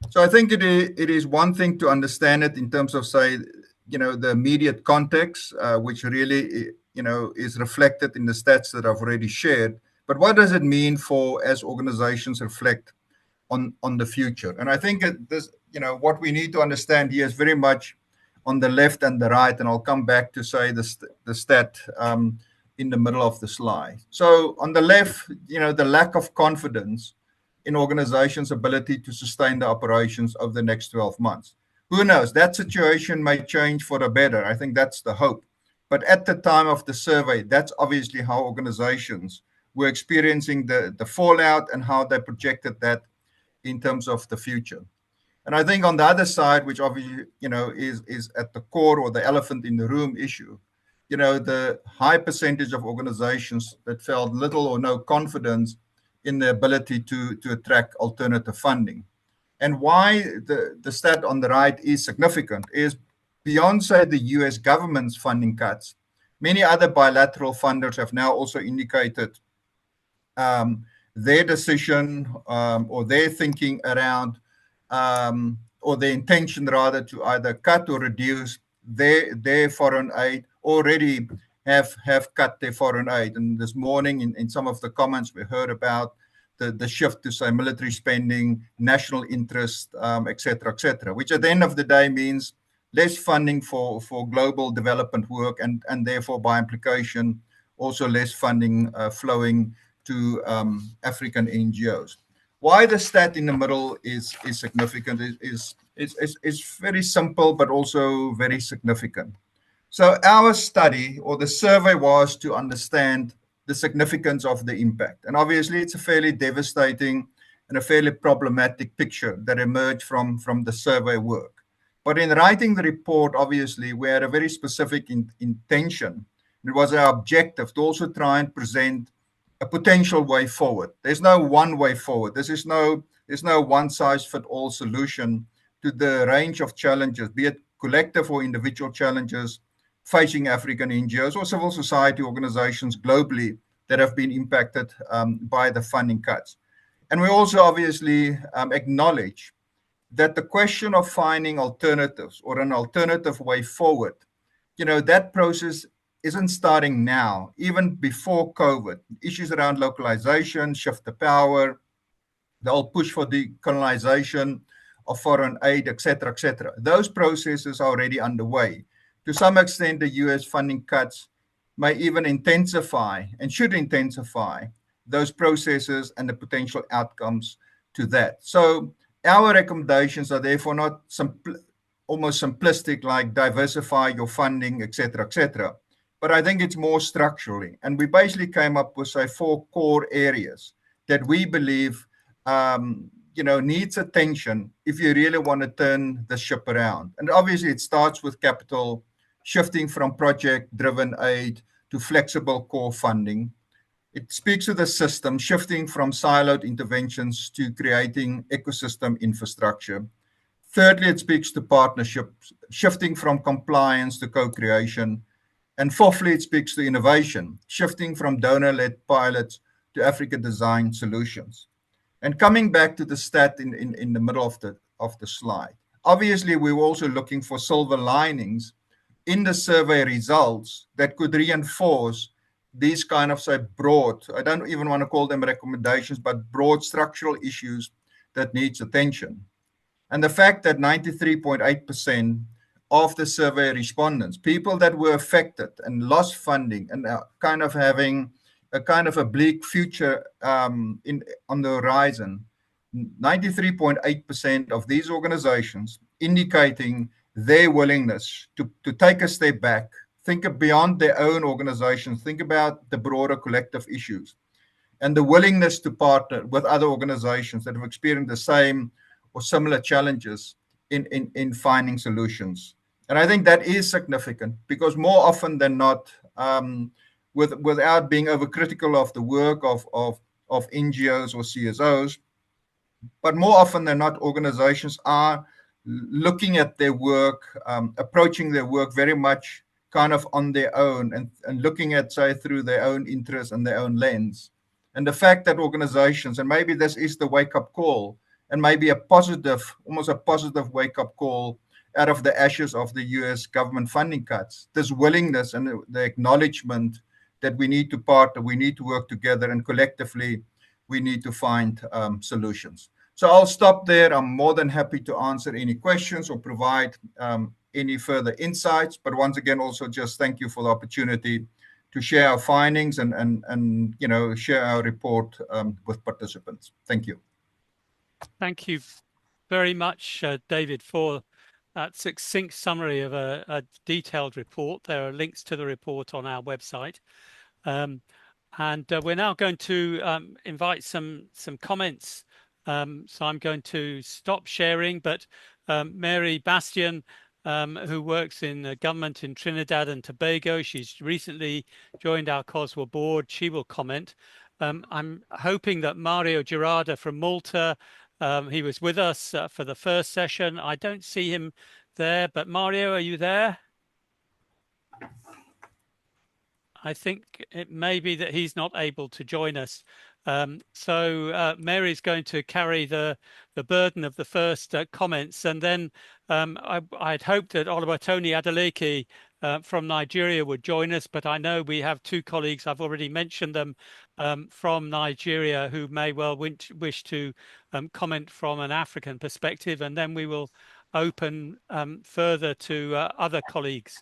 So I think it is one thing to understand it in terms of, say, the immediate context, which really, is reflected in the stats that I've already shared. But what does it mean for as organizations reflect on the future? And I think this, what we need to understand here is very much on the left and the right, and I'll come back to say the stat in the middle of the slide. So on the left, the lack of confidence in organizations' ability to sustain the operations over the next 12 months. Who knows? That situation may change for the better. I think that's the hope. But at the time of the survey, that's obviously how organizations were experiencing the fallout and how they projected that in terms of the future. And I think on the other side, which obviously, is at the core or the elephant in the room issue, the high percentage of organizations that felt little or no confidence in the ability to attract alternative funding. And why the stat on the right is significant is beyond, say, the US government's funding cuts, many other bilateral funders have now also indicated their decision or their thinking around or their intention rather to either cut or reduce their foreign aid, already have cut their foreign aid. And this morning in some of the comments we heard about the shift to, say, military spending, national interest, et cetera, which at the end of the day means less funding for global development work and therefore by implication also less funding flowing to African NGOs. Why the stat in the middle is significant is very simple, but also very significant. So our study or the survey was to understand the significance of the impact. And obviously it's a fairly devastating and a fairly problematic picture that emerged from the survey work. But in writing the report, obviously we had a very specific intention. It was our objective to also try and present a potential way forward. There's no one way forward. There's no one size fit all solution to the range of challenges, be it collective or individual challenges facing African NGOs or civil society organizations globally that have been impacted by the funding cuts. And we also obviously acknowledge that the question of finding alternatives or an alternative way forward, that process isn't starting now. Even before COVID, issues around localization, shift to power, the whole push for decolonization of foreign aid, et cetera, those processes are already underway. To some extent, the US funding cuts may even intensify and should intensify those processes and the potential outcomes to that. So our recommendations are therefore not almost simplistic, like diversify your funding, et cetera, but I think it's more structurally. And we basically came up with, say, 4 core areas that we believe needs attention if you really want to turn the ship around. And obviously it starts with capital, shifting from project-driven aid to flexible core funding. It speaks to the system, shifting from siloed interventions to creating ecosystem infrastructure. Thirdly, it speaks to partnerships, shifting from compliance to co-creation. And fourthly, it speaks to innovation, shifting from donor-led pilots to Africa-designed solutions. And coming back to the stat in the middle of the slide, obviously we were also looking for silver linings in the survey results that could reinforce these kind of, say, broad, I don't even want to call them recommendations, but broad structural issues that needs attention. And the fact that 93.8% of the survey respondents, people that were affected and lost funding and are kind of having a kind of a bleak future on the horizon. 93.8% of these organizations indicating their willingness to take a step back, think beyond their own organizations, think about the broader collective issues, and the willingness to partner with other organizations that have experienced the same or similar challenges in finding solutions. And I think that is significant because more often than not, without being overcritical of the work of NGOs or CSOs, but more often than not, organizations are looking at their work, approaching their work very much kind of on their own and looking at, say, through their own interests and their own lens. And the fact that organizations, and maybe this is the wake-up call, and maybe a positive, almost a positive wake-up call out of the ashes of the US government funding cuts, this willingness and the acknowledgement that we need to partner, we need to work together, and collectively we need to find solutions. So I'll stop there. I'm more than happy to answer any questions or provide any further insights. But once again, also just thank you for the opportunity to share our findings and share our report with participants. Thank you. Thank you very much, David, for that succinct summary of a detailed report. There are links to the report on our website. And we're now going to invite some comments. So I'm going to stop sharing, but Mary Bastian, who works in government in Trinidad and Tobago, she's recently joined our COSW board. She will comment. I'm hoping that Mario Girarda from Malta, he was with us for the first session. I don't see him there, but Mario, are you there? I think it may be that he's not able to join us. So Mary's going to carry the burden of the first comments, and then I'd hoped that Oluwatomi Adeleke from Nigeria would join us, but I know we have two colleagues, I've already mentioned them, from Nigeria who may well wish to comment from an African perspective, and then we will open further to other colleagues.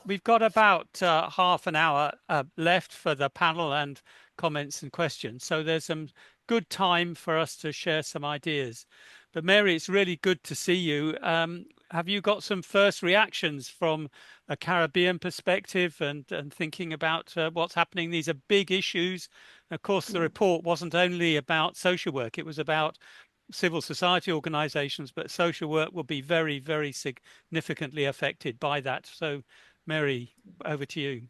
We've got about half an hour left for the panel and comments and questions. So there's some good time for us to share some ideas. But Mary, it's really good to see you. Have you got some first reactions from a Caribbean perspective and thinking about what's happening? These are big issues. Of course, the report wasn't only about social work, it was about civil society organizations, but social work will be very, very significantly affected by that. So Mary, over to you.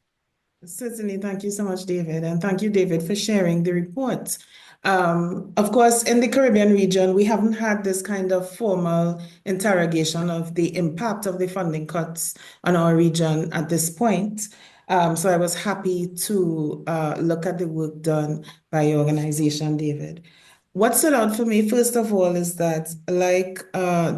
Certainly. Thank you so much, David. And thank you, David, for sharing the report. Of course, in the Caribbean region, we haven't had this kind of formal interrogation of the impact of the funding cuts on our region at this point. So I was happy to look at the work done by your organization, David. What stood out for me, first of all, is that, like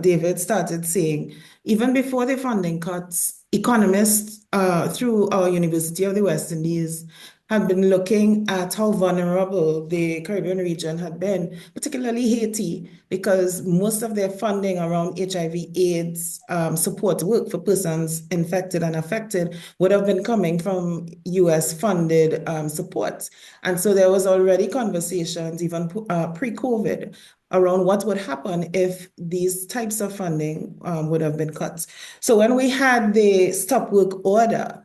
David started saying, even before the funding cuts, economists through our University of the West Indies have been looking at how vulnerable the Caribbean region had been, particularly Haiti, because most of their funding around HIV/AIDS support work for persons infected and affected would have been coming from US-funded support. And so there was already conversations, even pre-COVID, around what would happen if these types of funding would have been cut. So when we had the stop work order,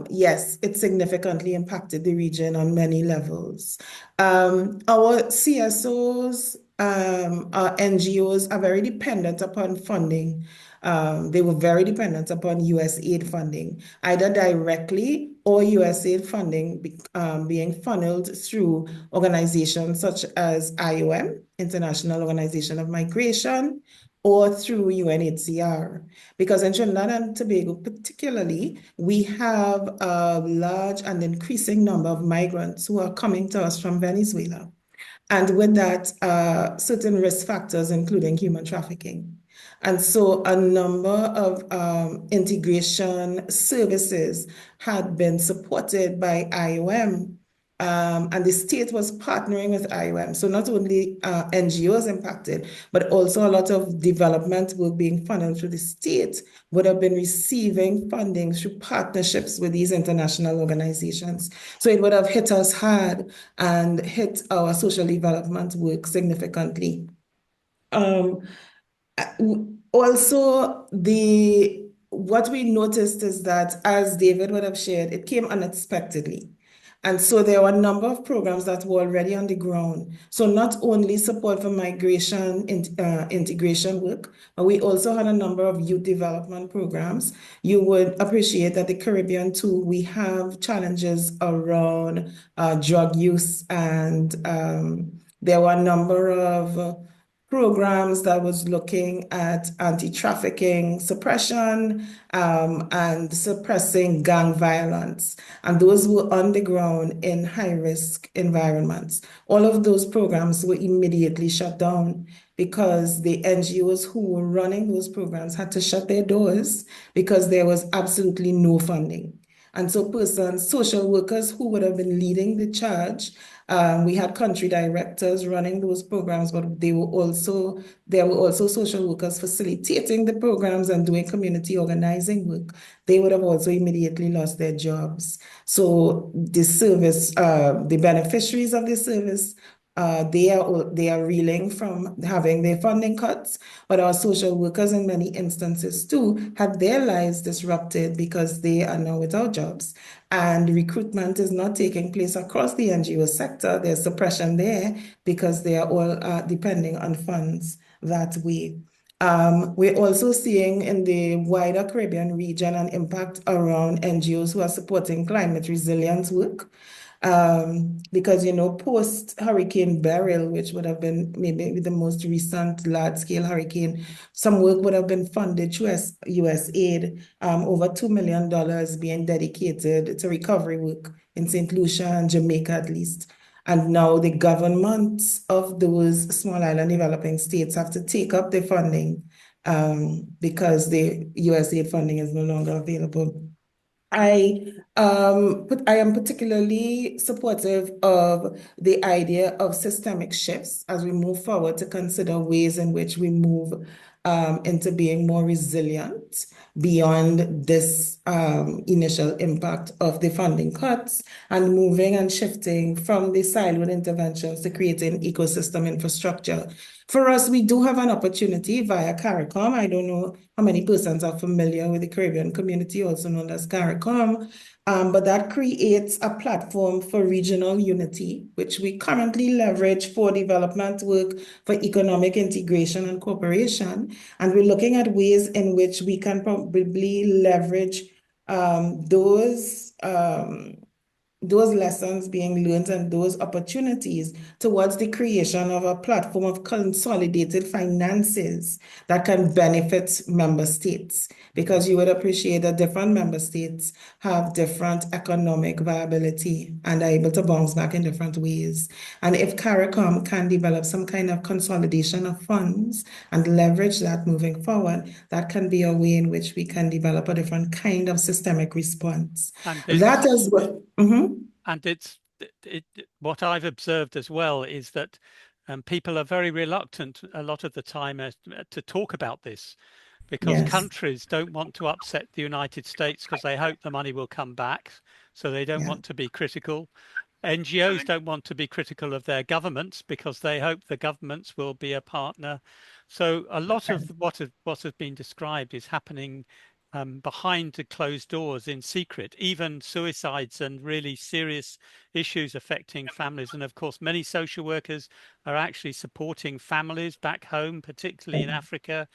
yes, it significantly impacted the region on many levels. Our CSOs, our NGOs are very dependent upon funding. They were very dependent upon USAID funding, either directly or USAID funding being funneled through organizations such as IOM, International Organization of Migration, or through UNHCR. Because in Trinidad and Tobago particularly, we have a large and increasing number of migrants who are coming to us from Venezuela. And with that, certain risk factors, including human trafficking. And so a number of integration services had been supported by IOM and the state was partnering with IOM. So not only NGOs impacted, but also a lot of development work being funded through the state would have been receiving funding through partnerships with these international organizations. So it would have hit us hard and hit our social development work significantly. Also, what we noticed is that, as David would have shared, it came unexpectedly. And so there were a number of programs that were already on the ground. So not only support for migration integration work, but we also had a number of youth development programs. You would appreciate that the Caribbean too, we have challenges around drug use, and there were a number of programs that was looking at anti-trafficking suppression and suppressing gang violence. And those were on the ground in high-risk environments. All of those programs were immediately shut down because the NGOs who were running those programs had to shut their doors because there was absolutely no funding. And so social workers who would have been leading the charge, we had country directors running those programs, but there were also social workers facilitating the programs and doing community organizing work. They would have also immediately lost their jobs. So the service, the beneficiaries of the service, they are reeling from having their funding cuts, but our social workers in many instances too had their lives disrupted because they are now without jobs. And recruitment is not taking place across the NGO sector. There's suppression there because they are all depending on funds that way. We're also seeing in the wider Caribbean region an impact around NGOs who are supporting climate resilience work. Because, post Hurricane Beryl, which would have been maybe the most recent large-scale hurricane, some work would have been funded through US aid, over $2 million being dedicated to recovery work in St. Lucia and Jamaica at least. And now the governments of those small island developing states have to take up the funding because the US aid funding is no longer available. I am particularly supportive of the idea of systemic shifts as we move forward to consider ways in which we move into being more resilient beyond this initial impact of the funding cuts, and moving and shifting from the siloed interventions to creating ecosystem infrastructure. For us, we do have an opportunity via CARICOM. I don't know how many persons are familiar with the Caribbean community, also known as CARICOM, but that creates a platform for regional unity, which we currently leverage for development work, for economic integration and cooperation. And we're looking at ways in which we can probably leverage those lessons being learned and those opportunities towards the creation of a platform of consolidated finances that can benefit member states, because you would appreciate that different member states have different economic viability and are able to bounce back in different ways. And if CARICOM can develop some kind of consolidation of funds and leverage that moving forward, that can be a way in which we can develop a different kind of systemic response. That is what... And what I've observed as well is that people are very reluctant a lot of the time to talk about this, because countries don't want to upset the United States because they hope the money will come back. So they don't want to be critical. NGOs don't want to be critical of their governments because they hope the governments will be a partner. So a lot of what has been described is happening behind the closed doors in secret, even suicides and really serious issues affecting families. And of course, many social workers are actually supporting families back home, particularly in Africa.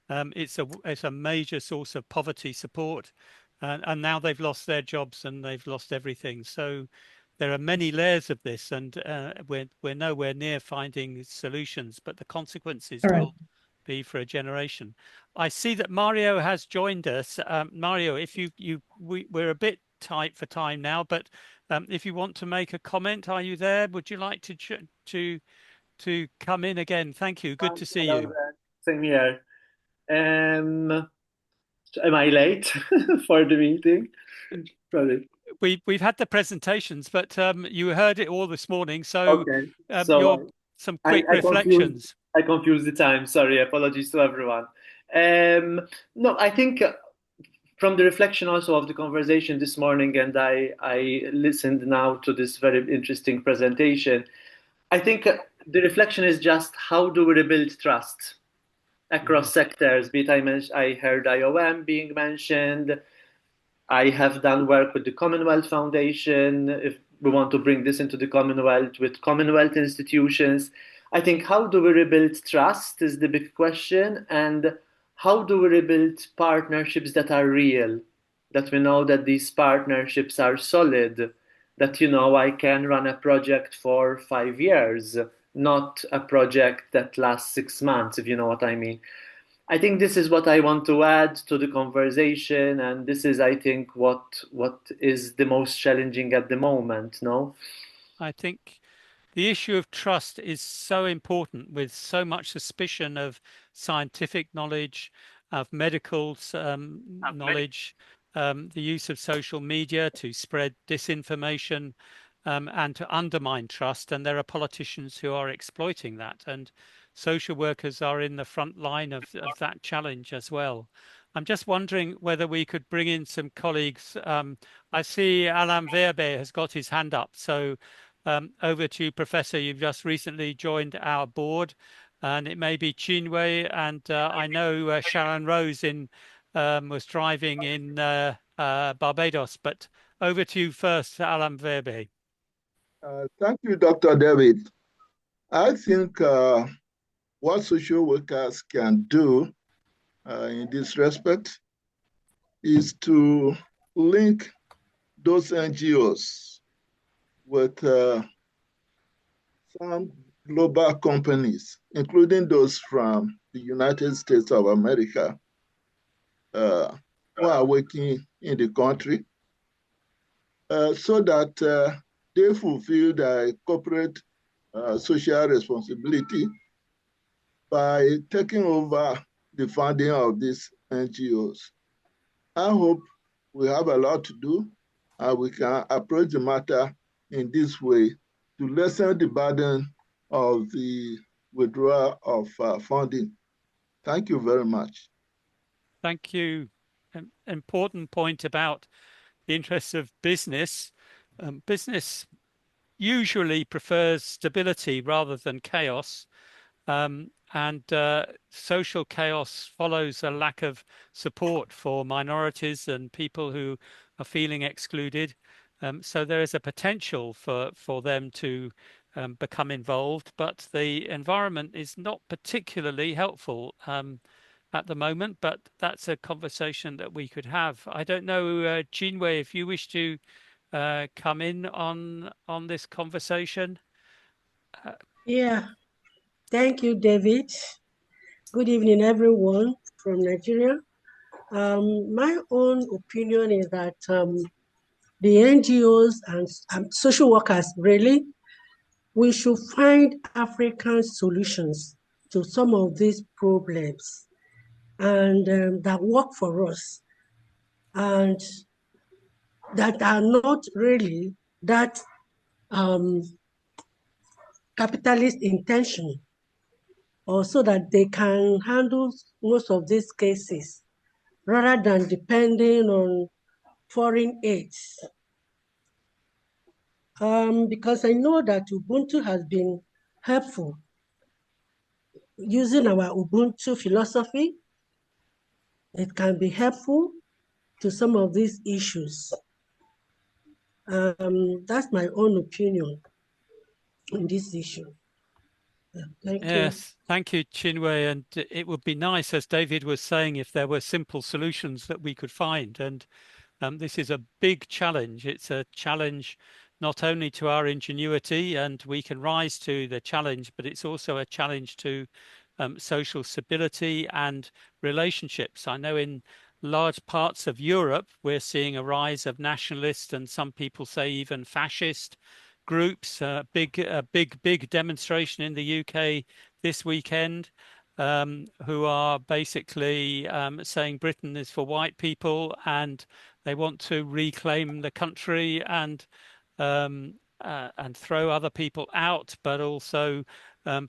It's a major source of poverty support. And now they've lost their jobs and they've lost everything. So there are many layers of this, and we're nowhere near finding solutions, but the consequences will be for a generation. I see that Mario has joined us. Mario, if we're a bit tight for time now, but if you want to make a comment, are you there? Would you like to come in again? Thank you. Good to see you. Same here. Am I late for the meeting? Probably. we've had the presentations, but you heard it all this morning. So, okay. some quick reflections. I confused the time. Sorry, apologies to everyone. No, I think from the reflection also of the conversation this morning, and I listened now to this very interesting presentation. I think the reflection is just how do we rebuild trust across sectors? Be it I heard IOM being mentioned. I have done work with the Commonwealth Foundation. If we want to bring this into the Commonwealth with Commonwealth institutions, I think how do we rebuild trust is the big question, and how do we rebuild partnerships that are real, that we know that these partnerships are solid, that I can run a project for 5 years, not a project that lasts 6 months, if you know what I mean. I think this is what I want to add to the conversation, and this is, I think, what is the most challenging at the moment. No, I think the issue of trust is so important, with so much suspicion of scientific knowledge, of medical knowledge, the use of social media to spread disinformation and to undermine trust. And there are politicians who are exploiting that. And social workers are in the front line of that challenge as well. I'm just wondering whether we could bring in some colleagues. I see Alain Verbe has got his hand up. So over to you, Professor. You've just recently joined our board, and it may be Chinwe, and I know Sharon Rose was driving in Barbados, but over to you first, Alain Verbe. Thank you, Dr. David. I think what social workers can do in this respect is to link those NGOs with some global companies, including those from the United States of America, who are working in the country, so that they fulfill their corporate social responsibility by taking over the funding of these NGOs. I hope we have a lot to do, and we can approach the matter in this way to lessen the burden of the withdrawal of funding. Thank you very much. Thank you. An important point about the interests of business. Business usually prefers stability rather than chaos. And social chaos follows a lack of support for minorities and people who are feeling excluded. So there is a potential for them to become involved, but the environment is not particularly helpful at the moment, but that's a conversation that we could have. I don't know, Chinwe, if you wish to come in on this conversation. Yeah, thank you, David. Good evening, everyone from Nigeria. My own opinion is that the NGOs and social workers, really, we should find African solutions to some of these problems and that work for us and that are not really that capitalist intention, or so that they can handle most of these cases rather than depending on foreign aids. Because I know that Ubuntu has been helpful using our Ubuntu philosophy. It can be helpful to some of these issues. That's my own opinion on this issue. Thank you. Yes, thank you, Chinwe. And it would be nice, as David was saying, if there were simple solutions that we could find. And this is a big challenge. It's a challenge not only to our ingenuity, and we can rise to the challenge, but it's also a challenge to social stability and relationships. I know in large parts of Europe, we're seeing a rise of nationalist and some people say even fascist groups. Big demonstration in the UK this weekend. who are basically saying Britain is for white people and they want to reclaim the country and throw other people out, but also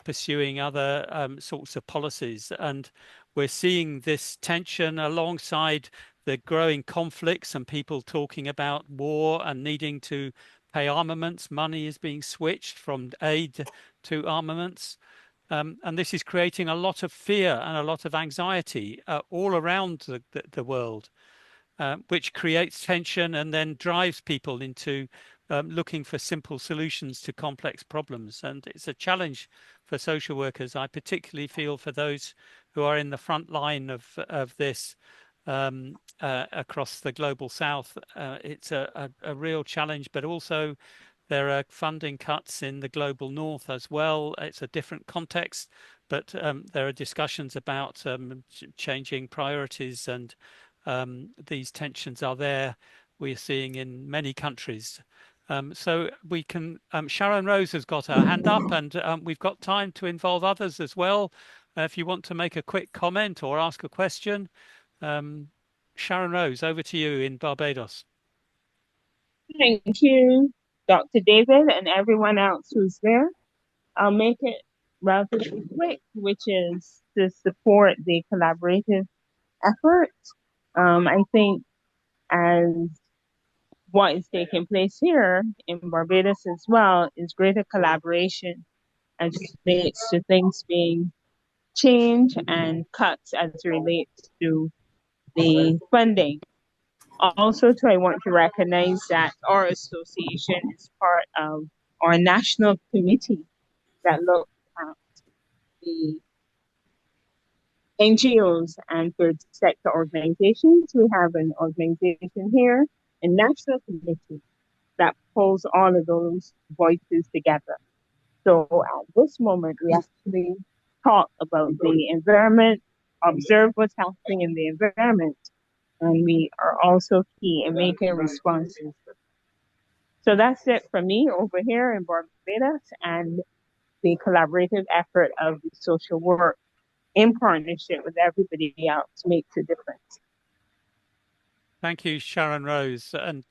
pursuing other sorts of policies. And we're seeing this tension alongside the growing conflicts and people talking about war and needing to pay armaments. Money is being switched from aid to armaments. And this is creating a lot of fear and a lot of anxiety all around the world, which creates tension and then drives people into looking for simple solutions to complex problems. And it's a challenge for social workers. I particularly feel for those who are in the front line of this across the global south. It's a real challenge, but also there are funding cuts in the global north as well. It's a different context, but there are discussions about changing priorities, and these tensions are there. We're seeing in many countries. So we can, Sharon Rose has got her hand up, and we've got time to involve others as well. If you want to make a quick comment or ask a question. Sharon Rose, over to you in Barbados. Thank you, Dr. David, and everyone else who's there. I'll make it relatively quick, which is to support the collaborative effort. I think as what is taking place here in Barbados as well is greater collaboration as it relates to things being changed and cuts as it relates to the funding. Also, too, I want to recognize that our association is part of our national committee that looks at the NGOs and third sector organizations. We have an organization here, a national committee that pulls all of those voices together. So at this moment, we actually talk about the environment, observe what's happening in the environment, and we are also key in making responses. So that's it for me over here in Barbados and the collaborative effort of the social work in partnership with everybody else makes a difference. Thank you, Sharon Rose. And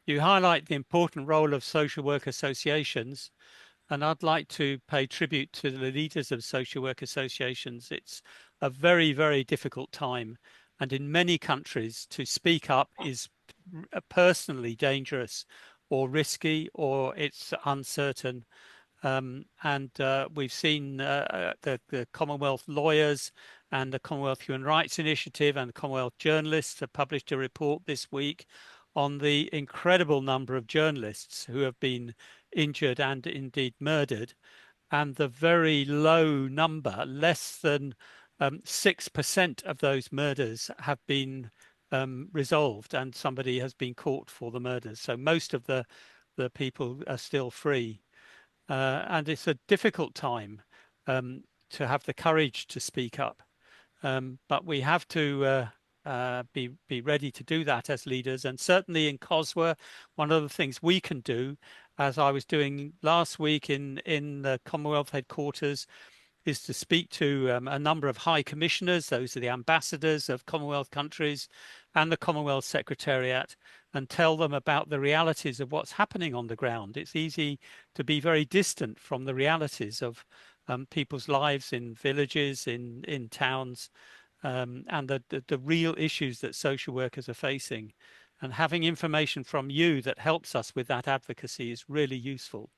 you highlight the important role of social work associations. And I'd like to pay tribute to the leaders of social work associations. It's a very, very difficult time. And in many countries, to speak up is personally dangerous or risky, or it's uncertain. And we've seen the Commonwealth lawyers and the Commonwealth Human Rights Initiative and the Commonwealth journalists have published a report this week on the incredible number of journalists who have been injured and indeed murdered, and the very low number, less than 6% of those murders have been resolved and somebody has been caught for the murders. So most of the people are still free. And it's a difficult time to have the courage to speak up. But we have to be ready to do that as leaders. And certainly in COSW, one of the things we can do, as I was doing last week in the Commonwealth headquarters, is to speak to a number of high commissioners, those are the ambassadors of Commonwealth countries, and the Commonwealth Secretariat, and tell them about the realities of what's happening on the ground. It's easy to be very distant from the realities of people's lives in villages, in towns, and the real issues that social workers are facing. And having information from you that helps us with that advocacy is really useful.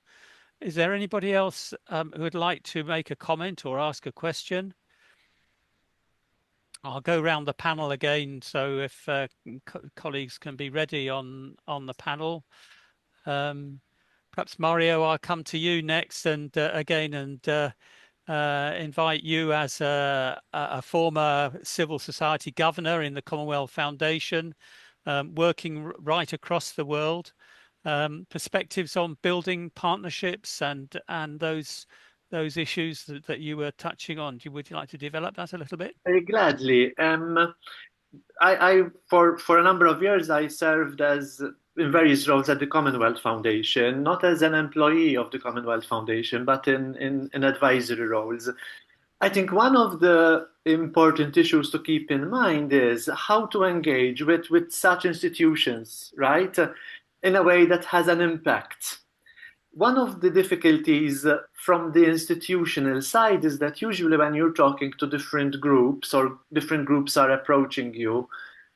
Is there anybody else who would like to make a comment or ask a question? I'll go around the panel again, so if colleagues can be ready on the panel. Perhaps Mario, I'll come to you next, and again, and invite you as a former civil society governor in the Commonwealth Foundation, working right across the world. Perspectives on building partnerships and those issues that you were touching on. Would you like to develop that a little bit? Very gladly. I for a number of years I served in various roles at the Commonwealth Foundation, not as an employee of the Commonwealth Foundation, but in advisory roles. I think one of the important issues to keep in mind is how to engage with such institutions, right? In a way that has an impact. One of the difficulties from the institutional side is that usually when you're talking to different groups or different groups are approaching you,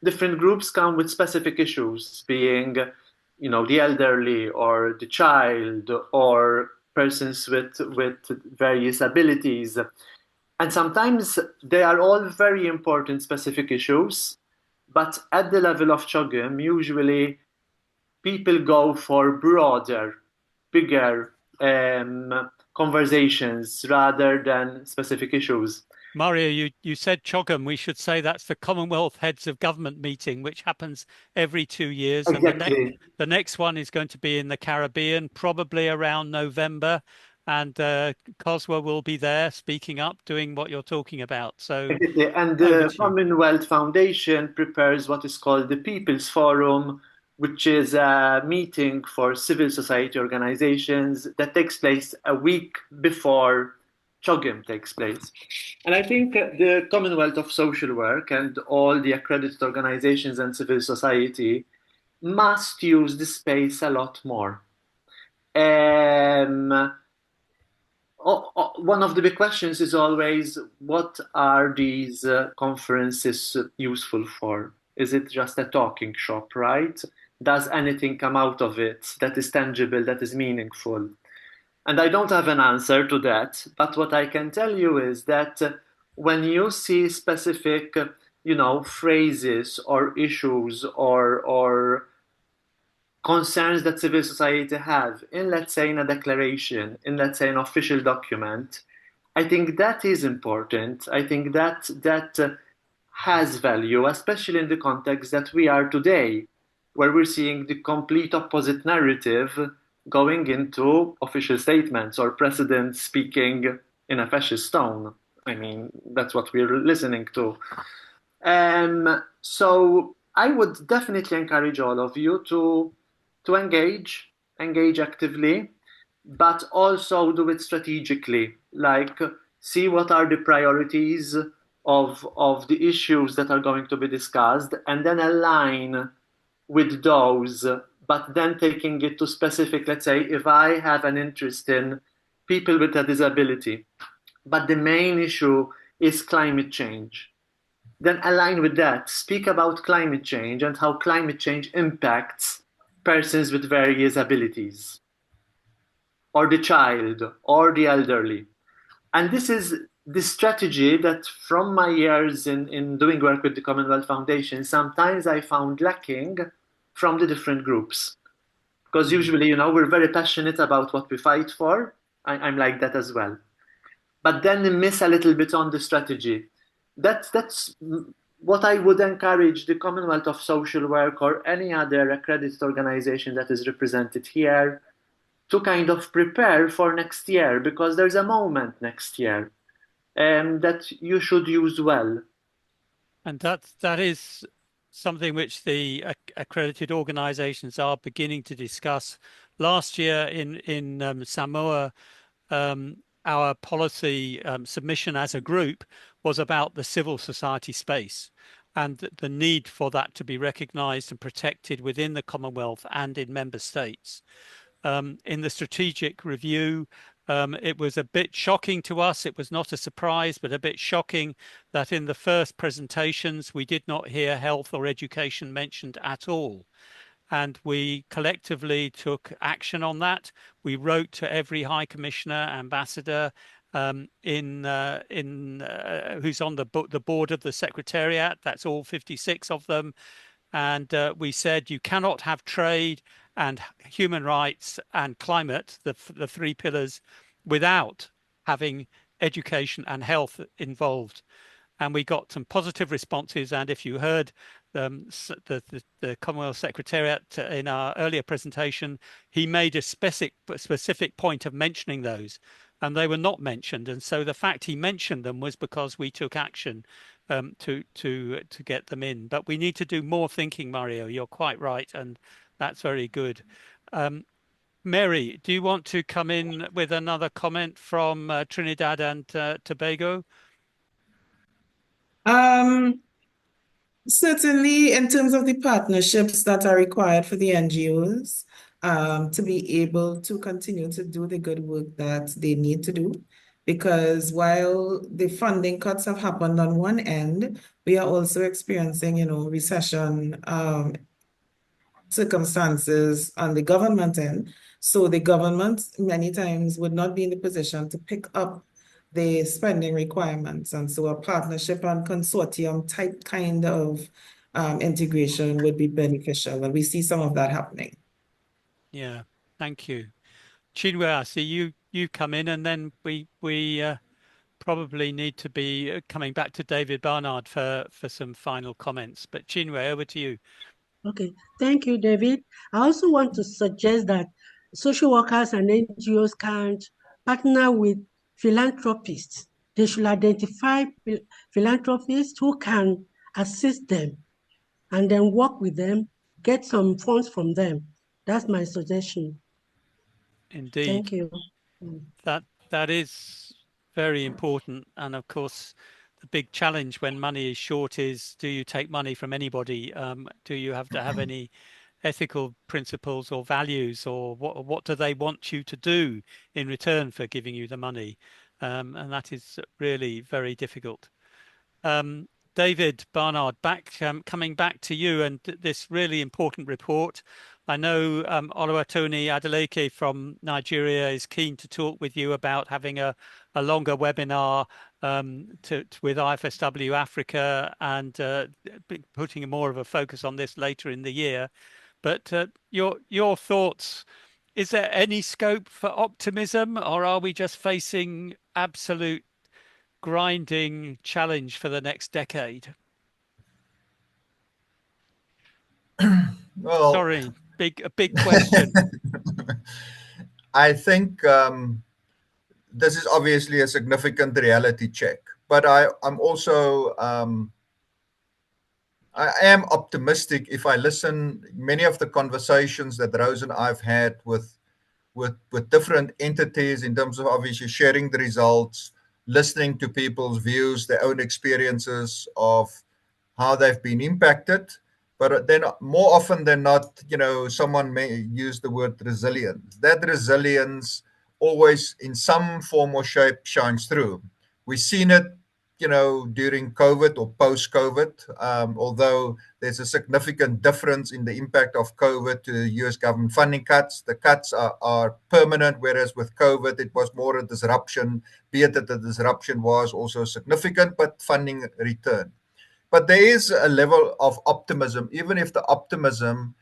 different groups come with specific issues, being, you know, the elderly or the child or persons with various abilities. And sometimes they are all very important specific issues, but at the level of CHOGM, usually people go for broader, bigger conversations rather than specific issues. Mario, you said CHOGM. We should say that's the Commonwealth Heads of Government meeting, which happens every 2 years. Exactly. And the next one is going to be in the Caribbean, probably around November. And COSW will be there speaking up, doing what you're talking about. So, exactly. And the Commonwealth Foundation prepares what is called the People's Forum, which is a meeting for civil society organizations that takes place a week before CHOGM takes place. And I think the Commonwealth of Social Work and all the accredited organizations and civil society must use the space a lot more. One of the big questions is always, what are these conferences useful for? Is it just a talking shop, right? Does anything come out of it that is tangible, that is meaningful? And I don't have an answer to that, but what I can tell you is that when you see specific, phrases or issues or concerns that civil society have in, let's say, in a declaration, in, let's say, an official document, I think that is important. I think that has value, especially in the context that we are today, where we're seeing the complete opposite narrative going into official statements or presidents speaking in a fascist tone. I mean, that's what we're listening to. So I would definitely encourage all of you to engage actively, but also do it strategically. Like, see what are the priorities of the issues that are going to be discussed, and then align with those, but then taking it to specific, let's say, if I have an interest in people with a disability, but the main issue is climate change, then align with that. Speak about climate change and how climate change impacts persons with various abilities, or the child, or the elderly. And this is the strategy that from my years in doing work with the Commonwealth Foundation, sometimes I found lacking from the different groups. Because usually, we're very passionate about what we fight for. I'm like that as well. But then we miss a little bit on the strategy. That's what I would encourage the Commonwealth of Social Work or any other accredited organization that is represented here to kind of prepare for next year, because there's a moment next year that you should use well. And that is something which the accredited organizations are beginning to discuss. Last year in Samoa, our policy submission as a group was about the civil society space and the need for that to be recognized and protected within the Commonwealth and in member states. In the strategic review, it was a bit shocking to us. It was not a surprise, but a bit shocking that in the first presentations, we did not hear health or education mentioned at all. And we collectively took action on that. We wrote to every High Commissioner, Ambassador, who's on the board of the Secretariat. That's all 56 of them. And we said, you cannot have trade and human rights and climate, the three pillars, without having education and health involved. And we got some positive responses. And if you heard the Commonwealth Secretariat in our earlier presentation, he made a specific point of mentioning those, and they were not mentioned. And so the fact he mentioned them was because we took action to get them in. But we need to do more thinking, Mario. You're quite right, and that's very good. Mary, do you want to come in with another comment from Trinidad and Tobago? Certainly, in terms of the partnerships that are required for the NGOs to be able to continue to do the good work that they need to do, because while the funding cuts have happened on one end, we are also experiencing, recession circumstances on the government end. So the government many times would not be in the position to pick up the spending requirements. And so a partnership and consortium type kind of integration would be beneficial. And we see some of that happening. Yeah, thank you. Chinwe, I see you come in, and then we probably need to be coming back to David Barnard for some final comments. But Chinwe, over to you. Okay, thank you, David. I also want to suggest that social workers and NGOs can partner with philanthropists. They should identify philanthropists who can assist them and then work with them, get some funds from them. That's my suggestion. Indeed. Thank you. That is very important. And of course, the big challenge when money is short is, do you take money from anybody? Do you have to have any ethical principles or values, or what do they want you to do in return for giving you the money? And that is really very difficult. David Barnard, coming back to you and this really important report. I know Oluwatomi Adeleke from Nigeria is keen to talk with you about having a longer webinar with IFSW Africa and putting more of a focus on this later in the year. But your thoughts, is there any scope for optimism, or are we just facing absolute grinding challenge for the next decade? Well, sorry, a big question. I think this is obviously a significant reality check, but I'm also I am optimistic. If I listen, many of the conversations that Rose and I've had with different entities in terms of obviously sharing the results, listening to people's views, their own experiences of how they've been impacted. But then more often than not, someone may use the word resilience. That resilience always in some form or shape shines through. We've seen it, during COVID or post-COVID, although there's a significant difference in the impact of COVID to US government funding cuts. The cuts are permanent, whereas with COVID, it was more a disruption, be it that the disruption was also significant, but funding returned. But there is a level of optimism, even if the optimism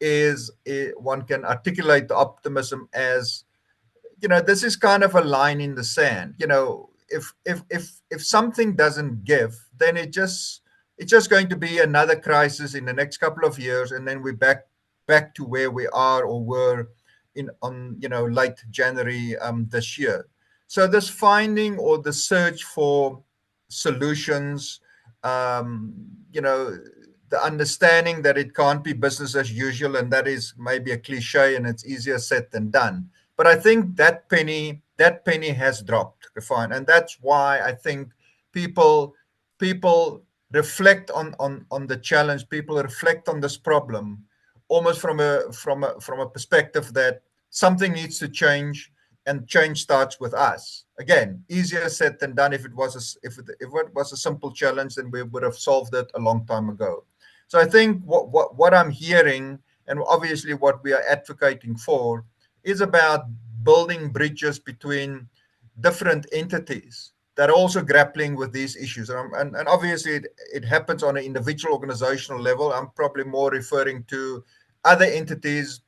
is, one can articulate the optimism as, this is kind of a line in the sand. If something doesn't give, then it's just going to be another crisis in the next couple of years, and then we're back to where we are or were on late January this year. So this finding or the search for solutions, the understanding that it can't be business as usual, and that is maybe a cliche and it's easier said than done. But I think that penny has dropped, fine, and that's why I think people reflect on the challenge. People reflect on this problem, almost from a perspective that something needs to change, and change starts with us. Again, easier said than done. If it was a simple challenge, then we would have solved it a long time ago. So I think what I'm hearing, and obviously what we are advocating for, is about building bridges between different entities that are also grappling with these issues. And obviously it happens on an individual organizational level. I'm probably more referring to other entities,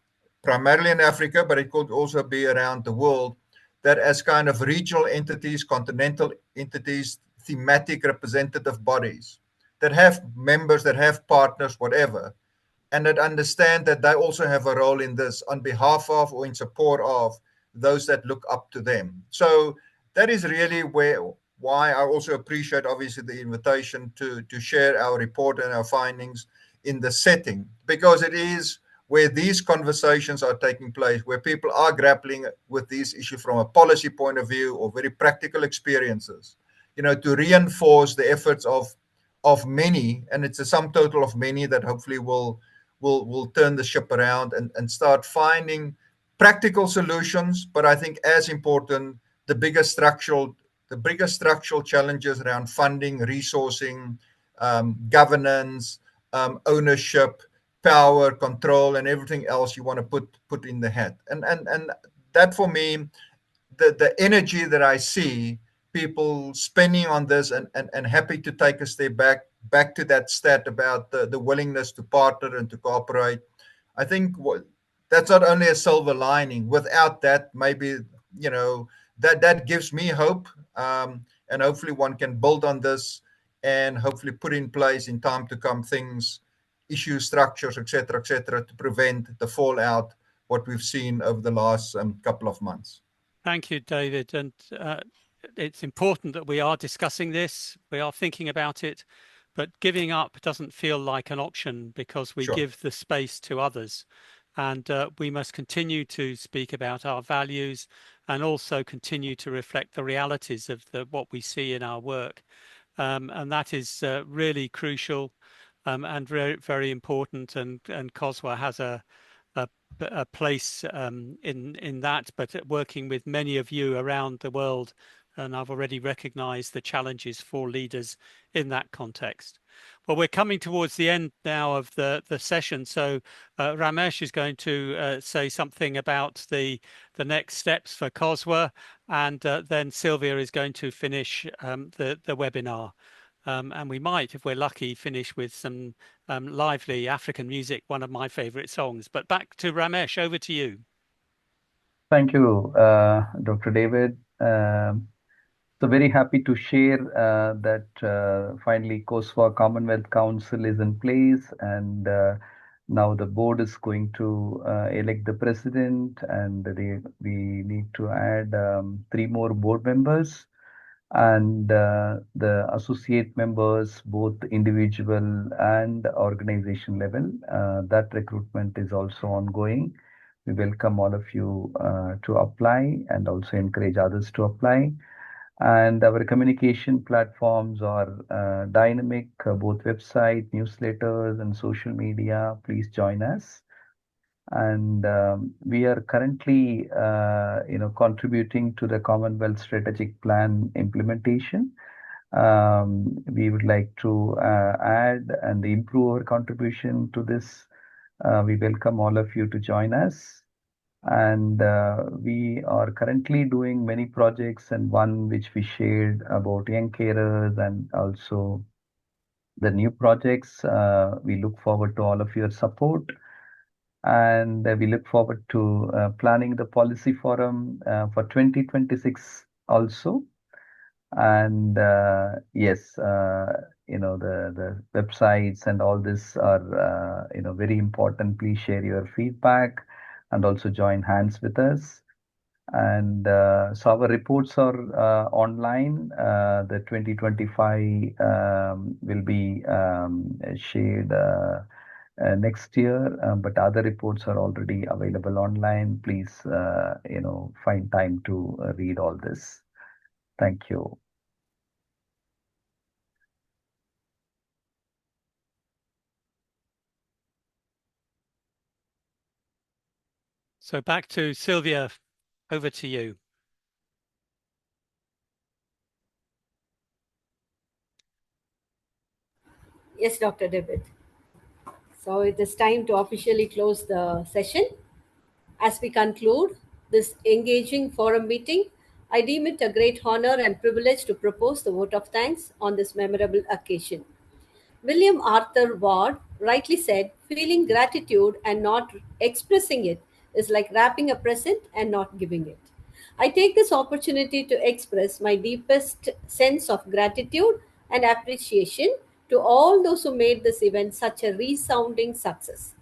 primarily in Africa, but it could also be around the world, that as kind of regional entities, continental entities, thematic representative bodies that have members, that have partners, whatever, and that understand that they also have a role in this on behalf of or in support of those that look up to them. So that is really why I also appreciate, obviously, the invitation to share our report and our findings in the setting, because it is where these conversations are taking place, where people are grappling with these issues from a policy point of view or very practical experiences, to reinforce the efforts of many, and it's a sum total of many that hopefully will turn the ship around and start finding practical solutions. But I think as important, the biggest structural challenges around funding, resourcing, governance, ownership, power, control, and everything else you want to put in the hat. And that for me, the energy that I see people spending on this and happy to take a step back to that stat about the willingness to partner and to cooperate. I think that's not only a silver lining. Without that, maybe, that gives me hope. And hopefully one can build on this and hopefully put in place in time to come things, issue structures, et cetera, to prevent the fallout, what we've seen over the last couple of months. Thank you, David. And it's important that we are discussing this. We are thinking about it, but giving up doesn't feel like an option because we give the space to others. And we must continue to speak about our values and also continue to reflect the realities of what we see in our work. And that is really crucial and very, very important. And COSWA has a place in that, but working with many of you around the world. And I've already recognized the challenges for leaders in that context. Well, we're coming towards the end now of the session. So Ramesh is going to say something about the next steps for COSWA, and then Sylvia is going to finish the webinar. And we might, if we're lucky, finish with some lively African music, one of my favorite songs. But back to Ramesh, over to you. Thank you, Dr. David. So very happy to share that finally COSWA Commonwealth Council is in place, and now the board is going to elect the president, and we need to add 3 more board members. And the associate members, both individual and organization level, that recruitment is also ongoing. We welcome all of you to apply and also encourage others to apply. And our communication platforms are dynamic, both website, newsletters, and social media. Please join us. And we are currently, contributing to the Commonwealth Strategic Plan implementation. We would like to add and improve our contribution to this. We welcome all of you to join us. And we are currently doing many projects, and one which we shared about young carers and also the new projects. We look forward to all of your support. And we look forward to planning the policy forum for 2026 also. And yes, the websites and all this are, very important. Please share your feedback and also join hands with us. And so our reports are online. The 2025 will be shared next year, but other reports are already available online. Please, find time to read all this. Thank you. So back to Sylvia, over to you. Yes, Dr. David. So it is time to officially close the session. As we conclude this engaging forum meeting, I deem it a great honor and privilege to propose the vote of thanks on this memorable occasion. William Arthur Ward rightly said, feeling gratitude and not expressing it is like wrapping a present and not giving it. I take this opportunity to express my deepest sense of gratitude and appreciation to all those who made this event such a resounding success.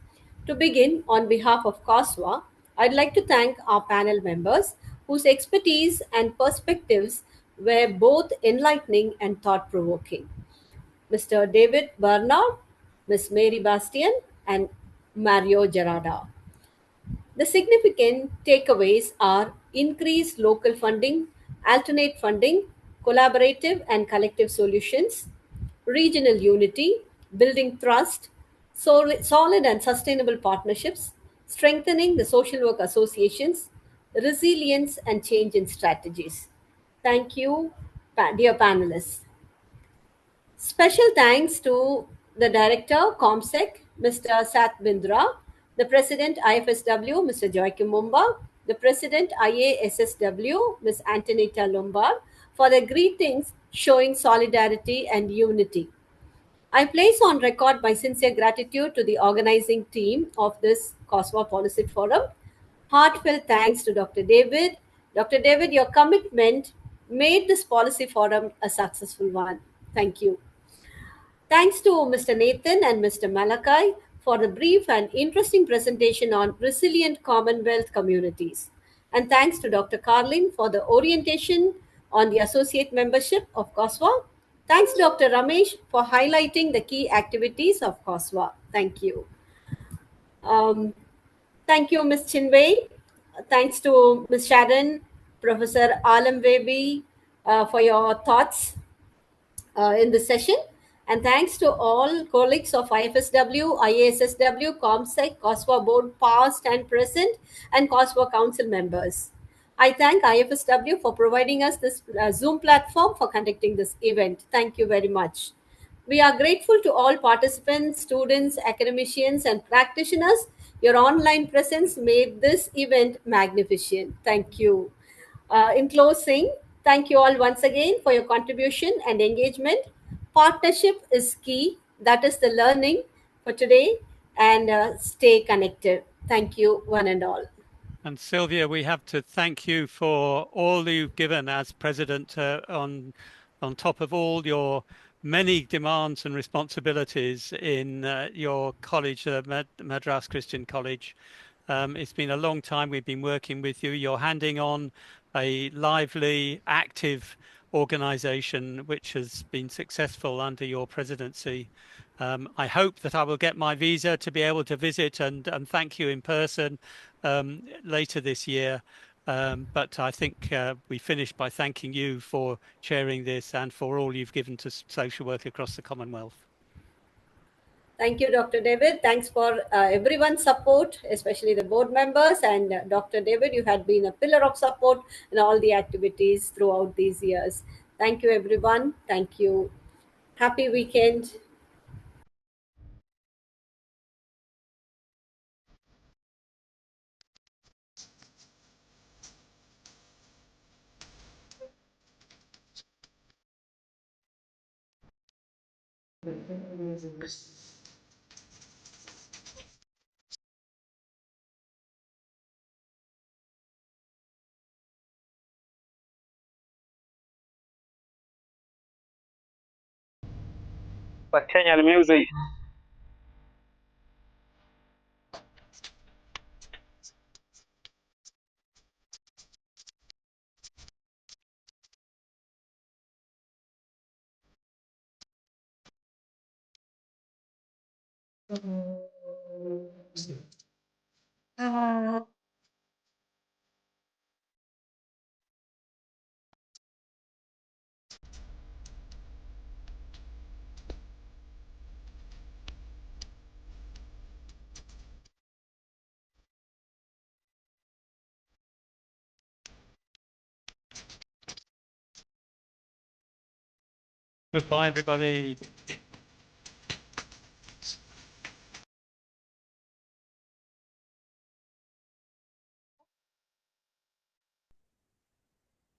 To begin, on behalf of COSWA, I'd like to thank our panel members whose expertise and perspectives were both enlightening and thought provoking. Mr. David Bernard, Ms. Mary Bastian, and Mario Gerarda. The significant takeaways are increased local funding, alternate funding, collaborative and collective solutions, regional unity, building trust, solid and sustainable partnerships, strengthening the social work associations, resilience and change in strategies. Thank you, dear panelists. Special thanks to the Director, ComSec, Mr. Sat Bindra, the President, IFSW, Mr. Joachim Mumba, the President, IASSW, Ms. Antonita Lombard, for their greetings showing solidarity and unity. I place on record my sincere gratitude to the organizing team of this COSW Policy Forum. Heartfelt thanks to Dr. David. Dr. David, your commitment made this policy forum a successful one. Thank you. Thanks to Mr. Nathan and Mr. Malakai for the brief and interesting presentation on resilient Commonwealth communities. And thanks to Dr. Carlin for the orientation on the associate membership of COSWA. Thanks, Dr. Ramesh, for highlighting the key activities of COSWA. Thank you. Thank you, Ms. Chinwei. Thanks to Ms. Sharon, Professor Alam Webi, for your thoughts in this session. And thanks to all colleagues of IFSW, IASSW, ComSec, COSWA board past and present, and COSWA council members. I thank IFSW for providing us this Zoom platform for conducting this event. Thank you very much. We are grateful to all participants, students, academicians, and practitioners. Your online presence made this event magnificent. Thank you. In closing, thank you all once again for your contribution and engagement. Partnership is key. That is the learning for today, and stay connected. Thank you, one and all. And Sylvia, we have to thank you for all you've given as president on top of all your many demands and responsibilities in your college, Madras Christian College. It's been a long time we've been working with you. You're handing on a lively, active organization which has been successful under your presidency. I hope that I will get my visa to be able to visit and thank you in person later this year. But I think we finished by thanking you for chairing this and for all you've given to social work across the Commonwealth. Thank you, Dr. David. Thanks for everyone's support, especially the board members. And Dr. David, you had been a pillar of support in all the activities throughout these years. Thank you, everyone. Thank you. Happy weekend. But Kenya music. Goodbye, everybody.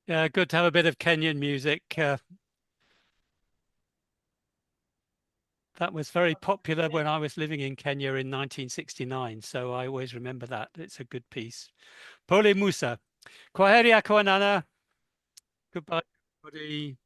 Yeah, good to have a bit of Kenyan music. That was very popular when I was living in Kenya in 1969, so I always remember that. It's a good piece. Pole Musa. Kwaheri ya kuonana. Goodbye, everybody.